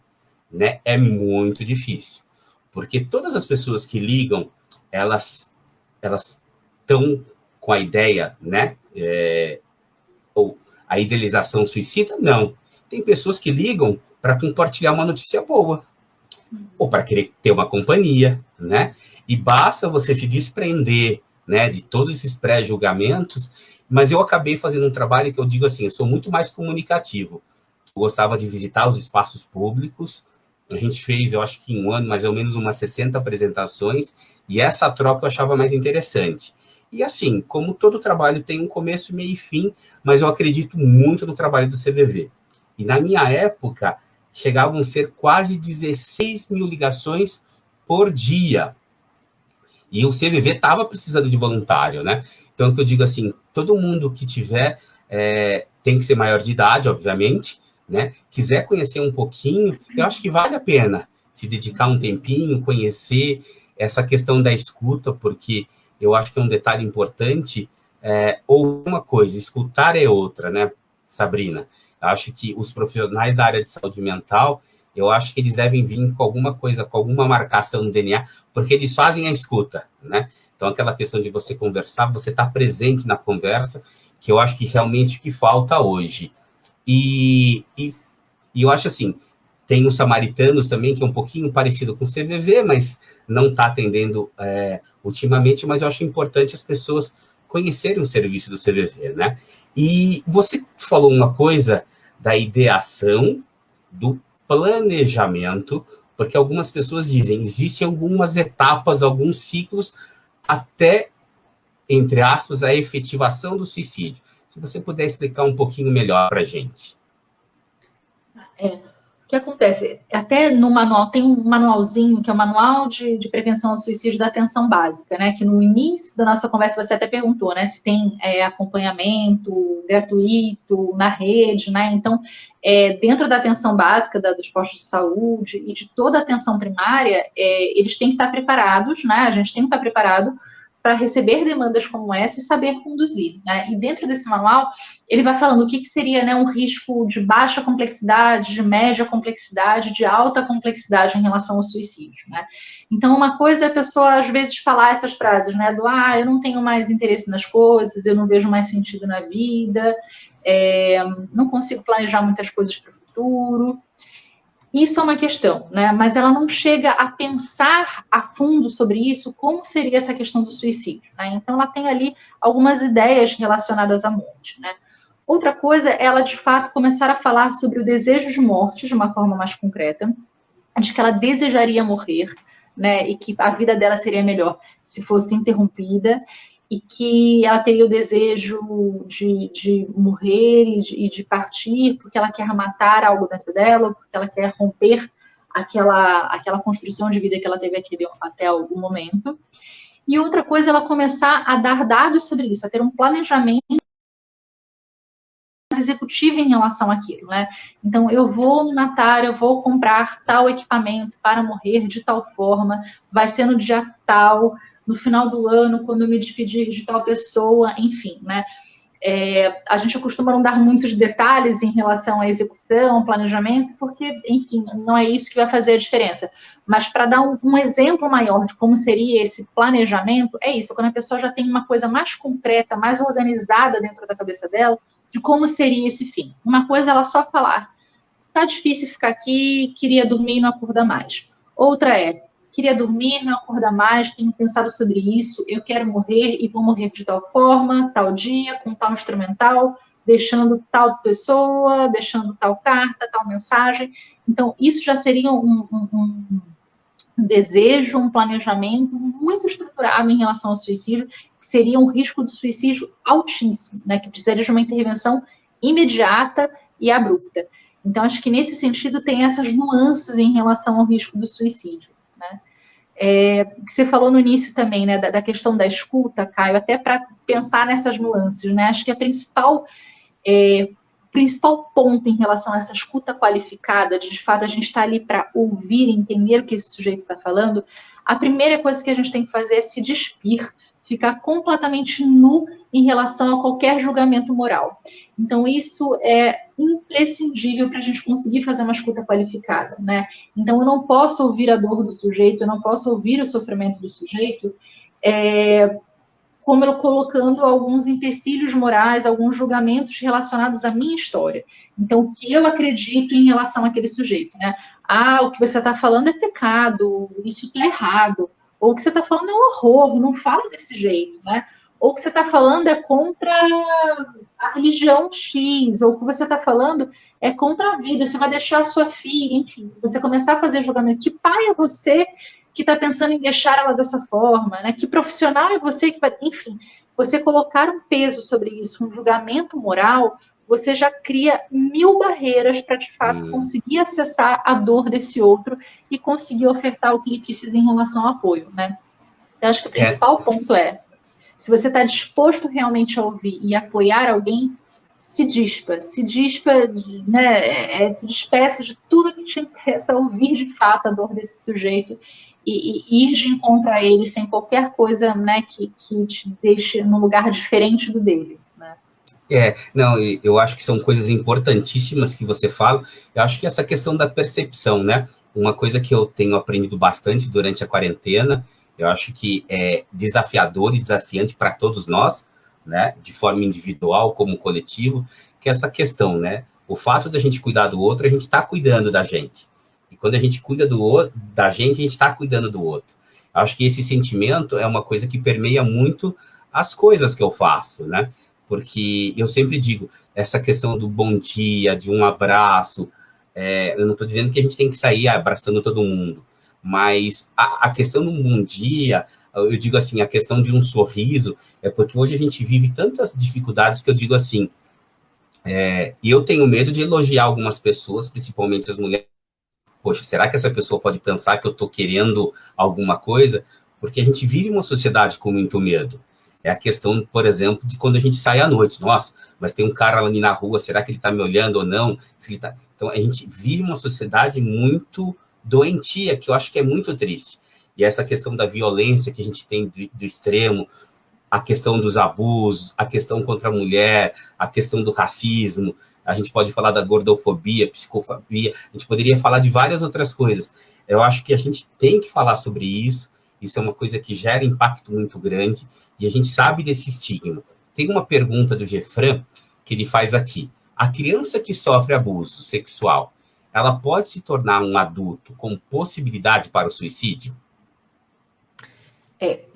S1: né, é muito difícil. Porque todas as pessoas que ligam, elas estão com a ideia, né, ou a idealização suicida, não. Tem pessoas que ligam para compartilhar uma notícia boa, ou para querer ter uma companhia, né? E basta você se desprender, né, de todos esses pré-julgamentos. Mas eu acabei fazendo um trabalho que eu digo assim, eu sou muito mais comunicativo. Eu gostava de visitar os espaços públicos. A gente fez, eu acho que em um ano, mais ou menos umas 60 apresentações, e essa troca eu achava mais interessante. E assim, como todo trabalho tem um começo, meio e fim, mas eu acredito muito no trabalho do CVV. E na minha época, chegavam a ser quase 16 mil ligações por dia. E o CVV estava precisando de voluntário, né? Então, o que eu digo assim, todo mundo que tiver, tem que ser maior de idade, obviamente, né? Quiser conhecer um pouquinho, eu acho que vale a pena se dedicar um tempinho, conhecer essa questão da escuta, porque eu acho que é um detalhe importante, ou uma coisa, escutar é outra, né, Sabrina? Eu acho que os profissionais da área de saúde mental, eu acho que eles devem vir com alguma coisa, com alguma marcação no DNA, porque eles fazem a escuta, né? Então, aquela questão de você conversar, você estar presente na conversa, que eu acho que realmente o que falta hoje. E eu acho assim, tem os samaritanos também, que é um pouquinho parecido com o CVV, mas não está atendendo ultimamente, mas eu acho importante as pessoas conhecerem o serviço do CVV, né? E você falou uma coisa da ideação, do planejamento, porque algumas pessoas dizem, existem algumas etapas, alguns ciclos, até, entre aspas, a efetivação do suicídio. Se você puder explicar um pouquinho melhor para a gente.
S2: O que acontece? Até no manual, tem um manualzinho, que é o Manual de Prevenção ao Suicídio da Atenção Básica, né? Que no início da nossa conversa você até perguntou, né? Se tem acompanhamento gratuito na rede, né? Então, dentro da atenção básica dos postos de saúde e de toda a atenção primária, eles têm que estar preparados, né? A gente tem que estar preparado para receber demandas como essa e saber conduzir, né? E dentro desse manual, ele vai falando o que seria, né, um risco de baixa complexidade, de média complexidade, de alta complexidade em relação ao suicídio, né? Então, uma coisa é a pessoa, às vezes, falar essas frases, né, do eu não tenho mais interesse nas coisas, eu não vejo mais sentido na vida, não consigo planejar muitas coisas para o futuro. Isso é uma questão, né? Mas ela não chega a pensar a fundo sobre isso, como seria essa questão do suicídio, né? Então, ela tem ali algumas ideias relacionadas à morte, né? Outra coisa é ela, de fato, começar a falar sobre o desejo de morte de uma forma mais concreta, de que ela desejaria morrer, né? E que a vida dela seria melhor se fosse interrompida, e que ela teria o desejo de morrer e de partir porque ela quer matar algo dentro dela, porque ela quer romper aquela construção de vida que ela teve até algum momento. E outra coisa é ela começar a dar dados sobre isso, a ter um planejamento executiva em relação àquilo, né? Então, eu vou no Natal, eu vou comprar tal equipamento para morrer de tal forma, vai ser no dia tal, no final do ano, quando eu me despedir de tal pessoa, enfim, né? A gente costuma não dar muitos detalhes em relação à execução, planejamento, porque, enfim, não é isso que vai fazer a diferença. Mas para dar um exemplo maior de como seria esse planejamento, é isso, quando a pessoa já tem uma coisa mais concreta, mais organizada dentro da cabeça dela, de como seria esse fim. Uma coisa é ela só falar, tá difícil ficar aqui, queria dormir e não acordar mais. Outra é, queria dormir, não acordar mais, tenho pensado sobre isso, eu quero morrer e vou morrer de tal forma, tal dia, com tal instrumental, deixando tal pessoa, deixando tal carta, tal mensagem. Então, isso já seria um desejo, um planejamento muito estruturado em relação ao suicídio, que seria um risco de suicídio altíssimo, né, que precisaria de uma intervenção imediata e abrupta. Então, acho que nesse sentido tem essas nuances em relação ao risco do suicídio, né? Que você falou no início também, né, da questão da escuta, Caio, até para pensar nessas nuances, né? Acho que a principal ponto em relação a essa escuta qualificada, de fato a gente está ali para ouvir, entender o que esse sujeito está falando, a primeira coisa que a gente tem que fazer é se despir, ficar completamente nu em relação a qualquer julgamento moral. Então, isso é imprescindível para a gente conseguir fazer uma escuta qualificada, né? Então, eu não posso ouvir a dor do sujeito, eu não posso ouvir o sofrimento do sujeito, como eu colocando alguns empecilhos morais, alguns julgamentos relacionados à minha história. Então, o que eu acredito em relação àquele sujeito, né? O que você está falando é pecado, isso está errado. Ou o que você está falando é um horror, não fala desse jeito, né? Ou o que você está falando é contra a religião X, ou o que você está falando é contra a vida, você vai deixar a sua filha, enfim, você começar a fazer julgamento. Que pai é você que está pensando em deixar ela dessa forma, né? Que profissional é você que vai... Enfim, você colocar um peso sobre isso, um julgamento moral, você já cria 1000 barreiras para, de fato, conseguir acessar a dor desse outro e conseguir ofertar o que ele precisa em relação ao apoio, né? Então, acho que o principal ponto é, se você está disposto realmente a ouvir e apoiar alguém, se dispa, né? Se despeça de tudo que te impeça a ouvir de fato a dor desse sujeito e ir de encontro a ele sem qualquer coisa, né, que te deixe num lugar diferente do dele, né?
S1: Não, eu acho que são coisas importantíssimas que você fala. Eu acho que essa questão da percepção, né? Uma coisa que eu tenho aprendido bastante durante a quarentena, eu acho que é desafiador e desafiante para todos nós, né? De forma individual como coletivo, que é essa questão, né? O fato da gente cuidar do outro, a gente está cuidando da gente. E quando a gente cuida da gente, a gente está cuidando do outro. Eu acho que esse sentimento é uma coisa que permeia muito as coisas que eu faço, né? Porque eu sempre digo, essa questão do bom dia, de um abraço, eu não estou dizendo que a gente tem que sair abraçando todo mundo, mas a questão de um bom dia, eu digo assim, a questão de um sorriso, é porque hoje a gente vive tantas dificuldades que eu digo assim, e eu tenho medo de elogiar algumas pessoas, principalmente as mulheres. Poxa, será que essa pessoa pode pensar que eu estou querendo alguma coisa? Porque a gente vive uma sociedade com muito medo. É a questão, por exemplo, de quando a gente sai à noite. Nossa, mas tem um cara ali na rua, será que ele está me olhando ou não? Então, a gente vive uma sociedade muito doentia, que eu acho que é muito triste. E essa questão da violência que a gente tem do extremo, a questão dos abusos, a questão contra a mulher, a questão do racismo, a gente pode falar da gordofobia, psicofobia, a gente poderia falar de várias outras coisas. Eu acho que a gente tem que falar sobre isso, isso é uma coisa que gera impacto muito grande, e a gente sabe desse estigma. Tem uma pergunta do Gefran que ele faz aqui. A criança que sofre abuso sexual, ela pode se tornar um adulto com possibilidade para o suicídio?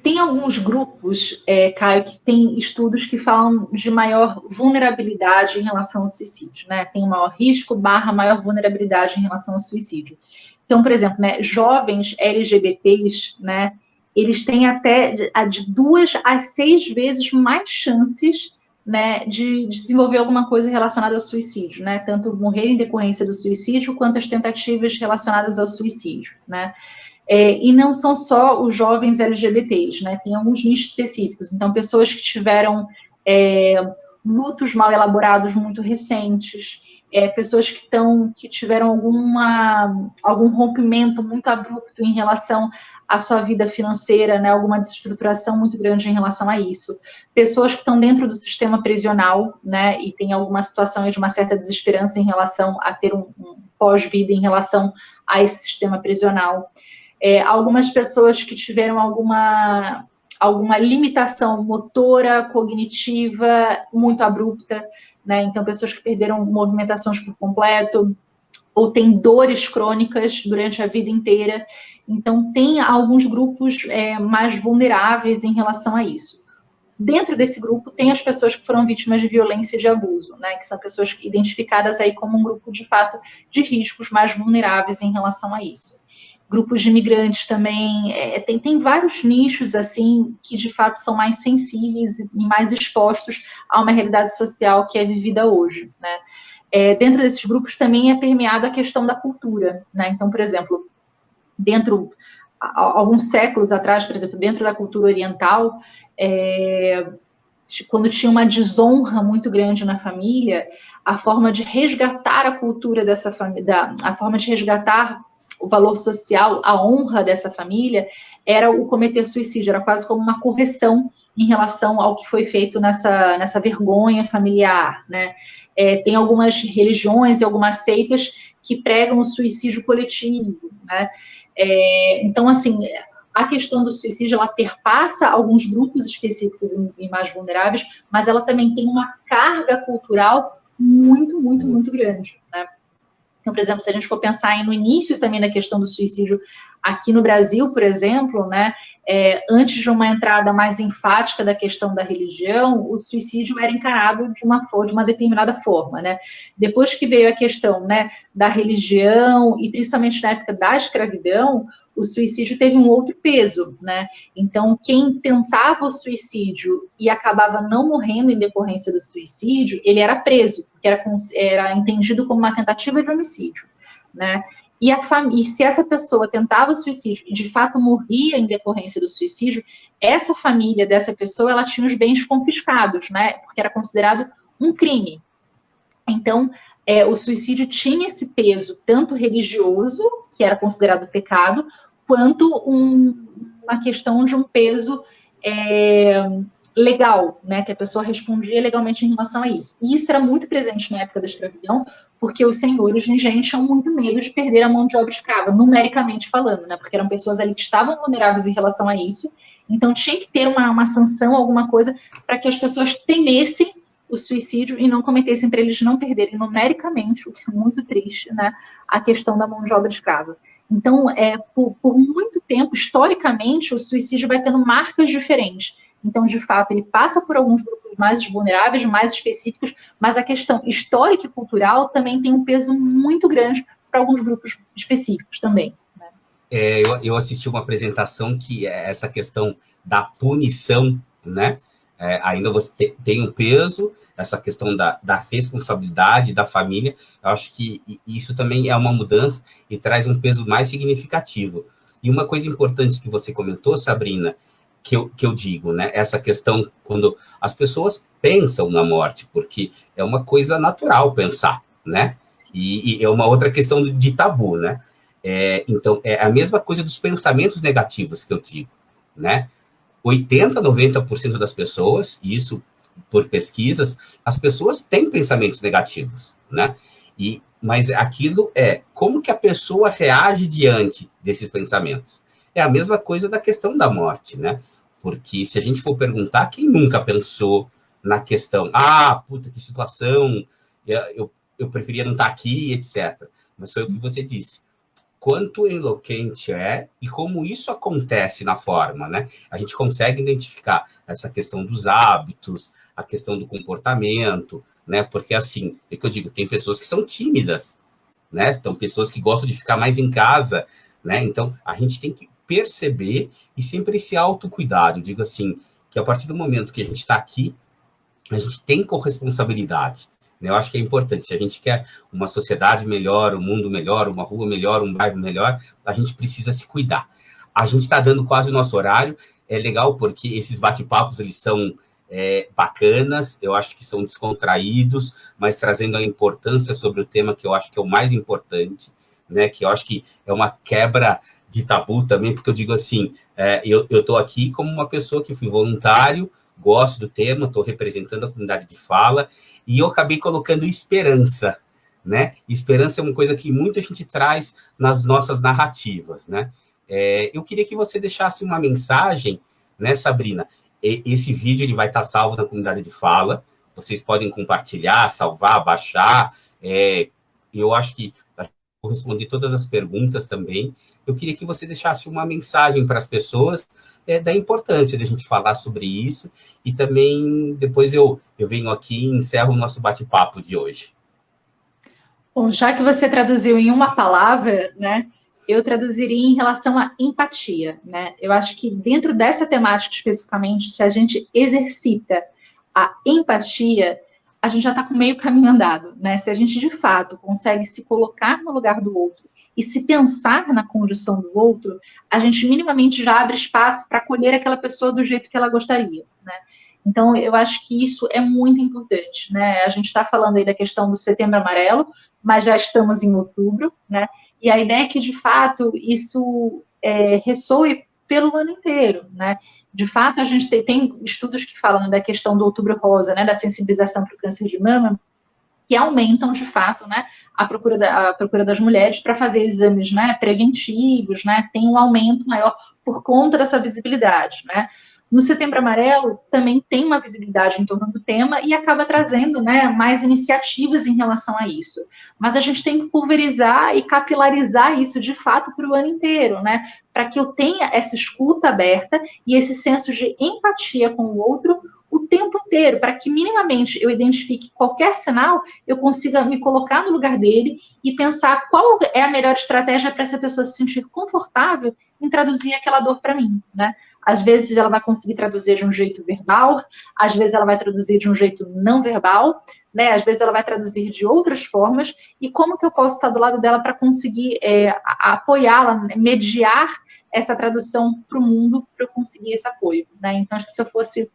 S2: Tem alguns grupos, Caio, que tem estudos que falam de maior vulnerabilidade em relação ao suicídio, né? Tem maior risco / maior vulnerabilidade em relação ao suicídio. Então, por exemplo, né, jovens LGBTs, né, eles têm até de 2 a 6 vezes mais chances, né, de desenvolver alguma coisa relacionada ao suicídio, né? Tanto morrer em decorrência do suicídio, quanto as tentativas relacionadas ao suicídio, né? E não são só os jovens LGBTs, né? Tem alguns nichos específicos. Então, pessoas que tiveram lutos mal elaborados muito recentes, pessoas que tiveram algum rompimento muito abrupto em relação à sua vida financeira, né, alguma desestruturação muito grande em relação a isso. Pessoas que estão dentro do sistema prisional, né, e tem alguma situação de uma certa desesperança em relação a ter um pós-vida em relação a esse sistema prisional. Algumas pessoas que tiveram alguma limitação motora, cognitiva, muito abrupta, né? Então, pessoas que perderam movimentações por completo, ou têm dores crônicas durante a vida inteira. Então, tem alguns grupos mais vulneráveis em relação a isso. Dentro desse grupo, tem as pessoas que foram vítimas de violência e de abuso, né? Que são pessoas identificadas aí como um grupo, de fato, de riscos mais vulneráveis em relação a isso. Grupos de imigrantes também, tem vários nichos, assim, que de fato são mais sensíveis e mais expostos a uma realidade social que é vivida hoje, né? Dentro desses grupos também é permeada a questão da cultura, né? Então, por exemplo, alguns séculos atrás, por exemplo, dentro da cultura oriental, quando tinha uma desonra muito grande na família, a forma de resgatar a cultura dessa família, a forma de resgatar o valor social, a honra dessa família, era o cometer suicídio, era quase como uma correção em relação ao que foi feito nessa vergonha familiar, né? Tem algumas religiões e algumas seitas que pregam o suicídio coletivo, né? Então, assim, a questão do suicídio, ela perpassa alguns grupos específicos e mais vulneráveis, mas ela também tem uma carga cultural muito, muito, muito grande, né? Então, por exemplo, se a gente for pensar no início também da questão do suicídio aqui no Brasil, por exemplo, né, antes de uma entrada mais enfática da questão da religião, o suicídio era encarado de uma determinada forma, né? Depois que veio a questão, né, da religião e principalmente na época da escravidão, o suicídio teve um outro peso, né? Então, quem tentava o suicídio e acabava não morrendo em decorrência do suicídio, ele era preso, porque era entendido como uma tentativa de homicídio, né? E se essa pessoa tentava o suicídio e de fato morria em decorrência do suicídio, essa família dessa pessoa, ela tinha os bens confiscados, né? Porque era considerado um crime. Então, o suicídio tinha esse peso tanto religioso, que era considerado pecado, quanto uma questão de um peso legal, né, que a pessoa respondia legalmente em relação a isso. E isso era muito presente na época da escravidão, porque os senhores de engenho tinham muito medo de perder a mão de obra escrava, numericamente falando, né, porque eram pessoas ali que estavam vulneráveis em relação a isso, então tinha que ter uma sanção, alguma coisa, para que as pessoas temessem o suicídio e não cometessem, para eles não perderem numericamente, o que é muito triste, né, a questão da mão de obra escrava. Então, por muito tempo, historicamente, o suicídio vai tendo marcas diferentes. Então, de fato, ele passa por alguns grupos mais vulneráveis, mais específicos, mas a questão histórica e cultural também tem um peso muito grande para alguns grupos específicos também, né?
S1: Eu assisti uma apresentação que essa questão da punição, né? Ainda você tem um peso, essa questão da responsabilidade da família. Eu acho que isso também é uma mudança e traz um peso mais significativo. E uma coisa importante que você comentou, Sabrina, que eu digo, né? Essa questão quando as pessoas pensam na morte, porque é uma coisa natural pensar, né? E é uma outra questão de tabu, né? Então, é a mesma coisa dos pensamentos negativos que eu digo, né? 80%, 90% das pessoas, isso por pesquisas, as pessoas têm pensamentos negativos, né? Mas aquilo como que a pessoa reage diante desses pensamentos. É a mesma coisa da questão da morte, né? Porque se a gente for perguntar, quem nunca pensou na questão, puta, que situação, eu preferia não estar aqui, etc. Mas foi o que você disse. Quanto enlouquente e como isso acontece na forma, né? A gente consegue identificar essa questão dos hábitos, a questão do comportamento, né? Porque, assim, é que eu digo, tem pessoas que são tímidas, né? Então, pessoas que gostam de ficar mais em casa, né? Então, a gente tem que perceber e sempre esse autocuidado. Eu digo assim, que a partir do momento que a gente está aqui, a gente tem corresponsabilidade. Eu acho que é importante. Se a gente quer uma sociedade melhor, um mundo melhor, uma rua melhor, um bairro melhor, a gente precisa se cuidar. A gente está dando quase o nosso horário. É legal porque esses bate-papos, eles são bacanas, eu acho que são descontraídos, mas trazendo a importância sobre o tema que eu acho que é o mais importante, né? Que eu acho que é uma quebra de tabu também, porque eu digo assim, eu estou aqui como uma pessoa que fui voluntário, gosto do tema, estou representando a comunidade de fala, e eu acabei colocando esperança, né? Esperança é uma coisa que muita gente traz nas nossas narrativas, né? Eu queria que você deixasse uma mensagem, né, Sabrina? Esse vídeo ele vai estar salvo na comunidade de fala, vocês podem compartilhar, salvar, baixar, eu acho que vou responder todas as perguntas também. Eu queria que você deixasse uma mensagem para as pessoas da importância de a gente falar sobre isso, e também depois eu venho aqui e encerro o nosso bate-papo de hoje.
S2: Bom, já que você traduziu em uma palavra, né, eu traduziria em relação à empatia, né? Eu acho que dentro dessa temática especificamente, se a gente exercita a empatia, a gente já está com meio caminho andado, né? Se a gente de fato consegue se colocar no lugar do outro e se pensar na condição do outro, a gente minimamente já abre espaço para acolher aquela pessoa do jeito que ela gostaria, né? Então, eu acho que isso é muito importante, né? A gente está falando aí da questão do Setembro Amarelo, mas já estamos em outubro, né? E a ideia é que, de fato, isso ressoe pelo ano inteiro, né? De fato, a gente tem estudos que falam da questão do Outubro Rosa, né? Da sensibilização para o câncer de mama, que aumentam, de fato, né, a procura das mulheres para fazer exames, né, preventivos, né? Tem um aumento maior por conta dessa visibilidade, né? No Setembro Amarelo também tem uma visibilidade em torno do tema e acaba trazendo, né, mais iniciativas em relação a isso. Mas a gente tem que pulverizar e capilarizar isso de fato para o ano inteiro, né? Para que eu tenha essa escuta aberta e esse senso de empatia com o outro o tempo inteiro, para que minimamente eu identifique qualquer sinal, eu consiga me colocar no lugar dele e pensar qual é a melhor estratégia para essa pessoa se sentir confortável em traduzir aquela dor para mim, né? Às vezes ela vai conseguir traduzir de um jeito verbal, às vezes ela vai traduzir de um jeito não verbal, né? Às vezes ela vai traduzir de outras formas, e como que eu posso estar do lado dela para conseguir apoiá-la, mediar essa tradução para o mundo, para eu conseguir esse apoio, né? Então, acho que se eu fosse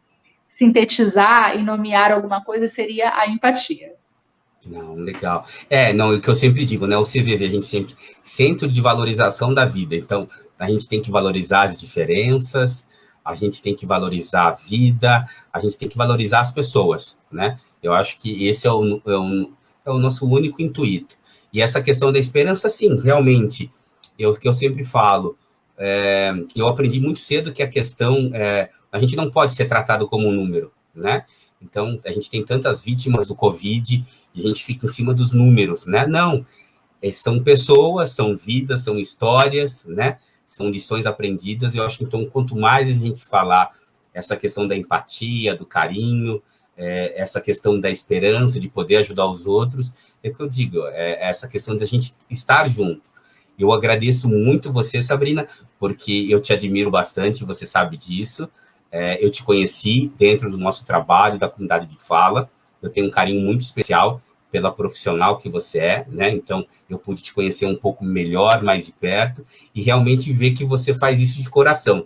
S2: sintetizar e nomear alguma coisa, seria a empatia.
S1: Não, legal. Não, o que eu sempre digo, né? O CVV, a gente sempre... Centro de Valorização da Vida. Então, a gente tem que valorizar as diferenças, a gente tem que valorizar a vida, a gente tem que valorizar as pessoas, né? Eu acho que esse é o nosso único intuito. E essa questão da esperança, sim, realmente, que eu sempre falo, eu aprendi muito cedo que a questão, a gente não pode ser tratado como um número, né? Então, a gente tem tantas vítimas do Covid e a gente fica em cima dos números, né? Não, são pessoas, são vidas, são histórias, né? São lições aprendidas. E eu acho que, então, quanto mais a gente falar essa questão da empatia, do carinho, essa questão da esperança, de poder ajudar os outros, é o que eu digo, essa questão de a gente estar junto. Eu agradeço muito você, Sabrina, porque eu te admiro bastante, você sabe disso. Eu te conheci dentro do nosso trabalho, da comunidade de fala. Eu tenho um carinho muito especial pela profissional que você é, né? Então, eu pude te conhecer um pouco melhor, mais de perto, e realmente ver que você faz isso de coração,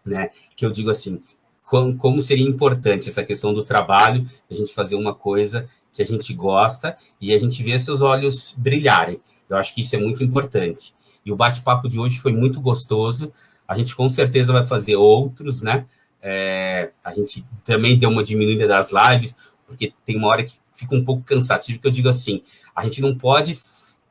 S1: né? Que eu digo assim, como seria importante essa questão do trabalho, a gente fazer uma coisa que a gente gosta e a gente vê seus olhos brilharem. Eu acho que isso é muito importante. E o bate-papo de hoje foi muito gostoso. A gente com certeza vai fazer outros, né? A gente também deu uma diminuída das lives, porque tem uma hora que fica um pouco cansativo, que eu digo assim, a gente não pode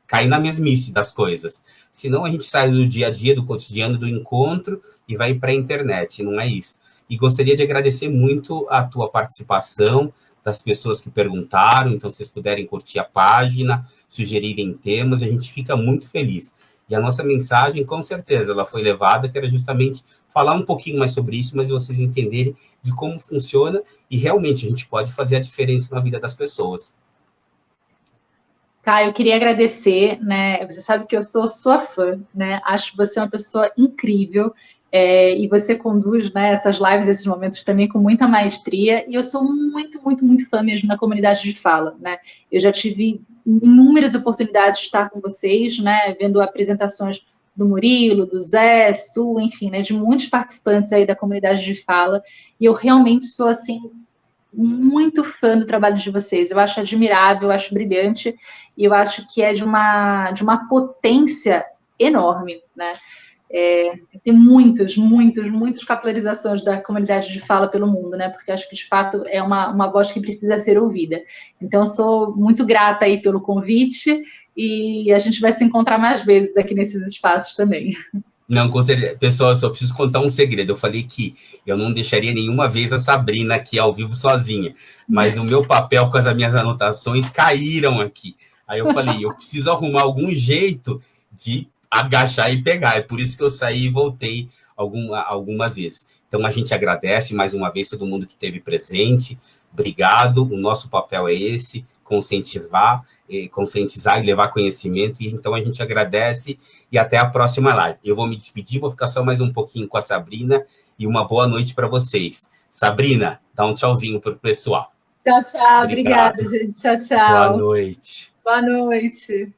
S1: cair na mesmice das coisas, senão a gente sai do dia a dia, do cotidiano, do encontro e vai para a internet, não é isso. E gostaria de agradecer muito a tua participação, das pessoas que perguntaram, então se vocês puderem curtir a página, sugerirem temas, a gente fica muito feliz. E a nossa mensagem, com certeza, ela foi levada, que era justamente falar um pouquinho mais sobre isso, mas vocês entenderem de como funciona e realmente a gente pode fazer a diferença na vida das pessoas.
S2: Caio, eu queria agradecer, né? Você sabe que eu sou sua fã, né? Acho você uma pessoa incrível, e você conduz, né, essas lives, esses momentos também com muita maestria, e eu sou muito, muito, muito fã mesmo da comunidade de fala, né? Eu já tive inúmeras oportunidades de estar com vocês, né, vendo apresentações do Murilo, do Zé, Su, enfim, né, de muitos participantes aí da comunidade de fala, e eu realmente sou, assim, muito fã do trabalho de vocês. Eu acho admirável, eu acho brilhante, e eu acho que é de uma potência enorme, né? Tem muitas capilarizações da comunidade de fala pelo mundo, né? Porque acho que, de fato, é uma voz que precisa ser ouvida. Então, eu sou muito grata aí pelo convite e a gente vai se encontrar mais vezes aqui nesses espaços também.
S1: Não, com certeza. Pessoal, eu só preciso contar um segredo. Eu falei que eu não deixaria nenhuma vez a Sabrina aqui ao vivo sozinha, mas o meu papel com as minhas anotações caíram aqui. Aí eu falei, eu preciso arrumar algum jeito de agachar e pegar. É por isso que eu saí e voltei algumas vezes. Então, a gente agradece mais uma vez todo mundo que esteve presente. Obrigado. O nosso papel é esse, conscientizar e levar conhecimento. E então, a gente agradece e até a próxima live. Eu vou me despedir, vou ficar só mais um pouquinho com a Sabrina e uma boa noite para vocês. Sabrina, dá um tchauzinho para o pessoal.
S2: Tchau, tchau. Obrigada, gente. Tchau, tchau.
S1: Boa noite.
S2: Boa noite.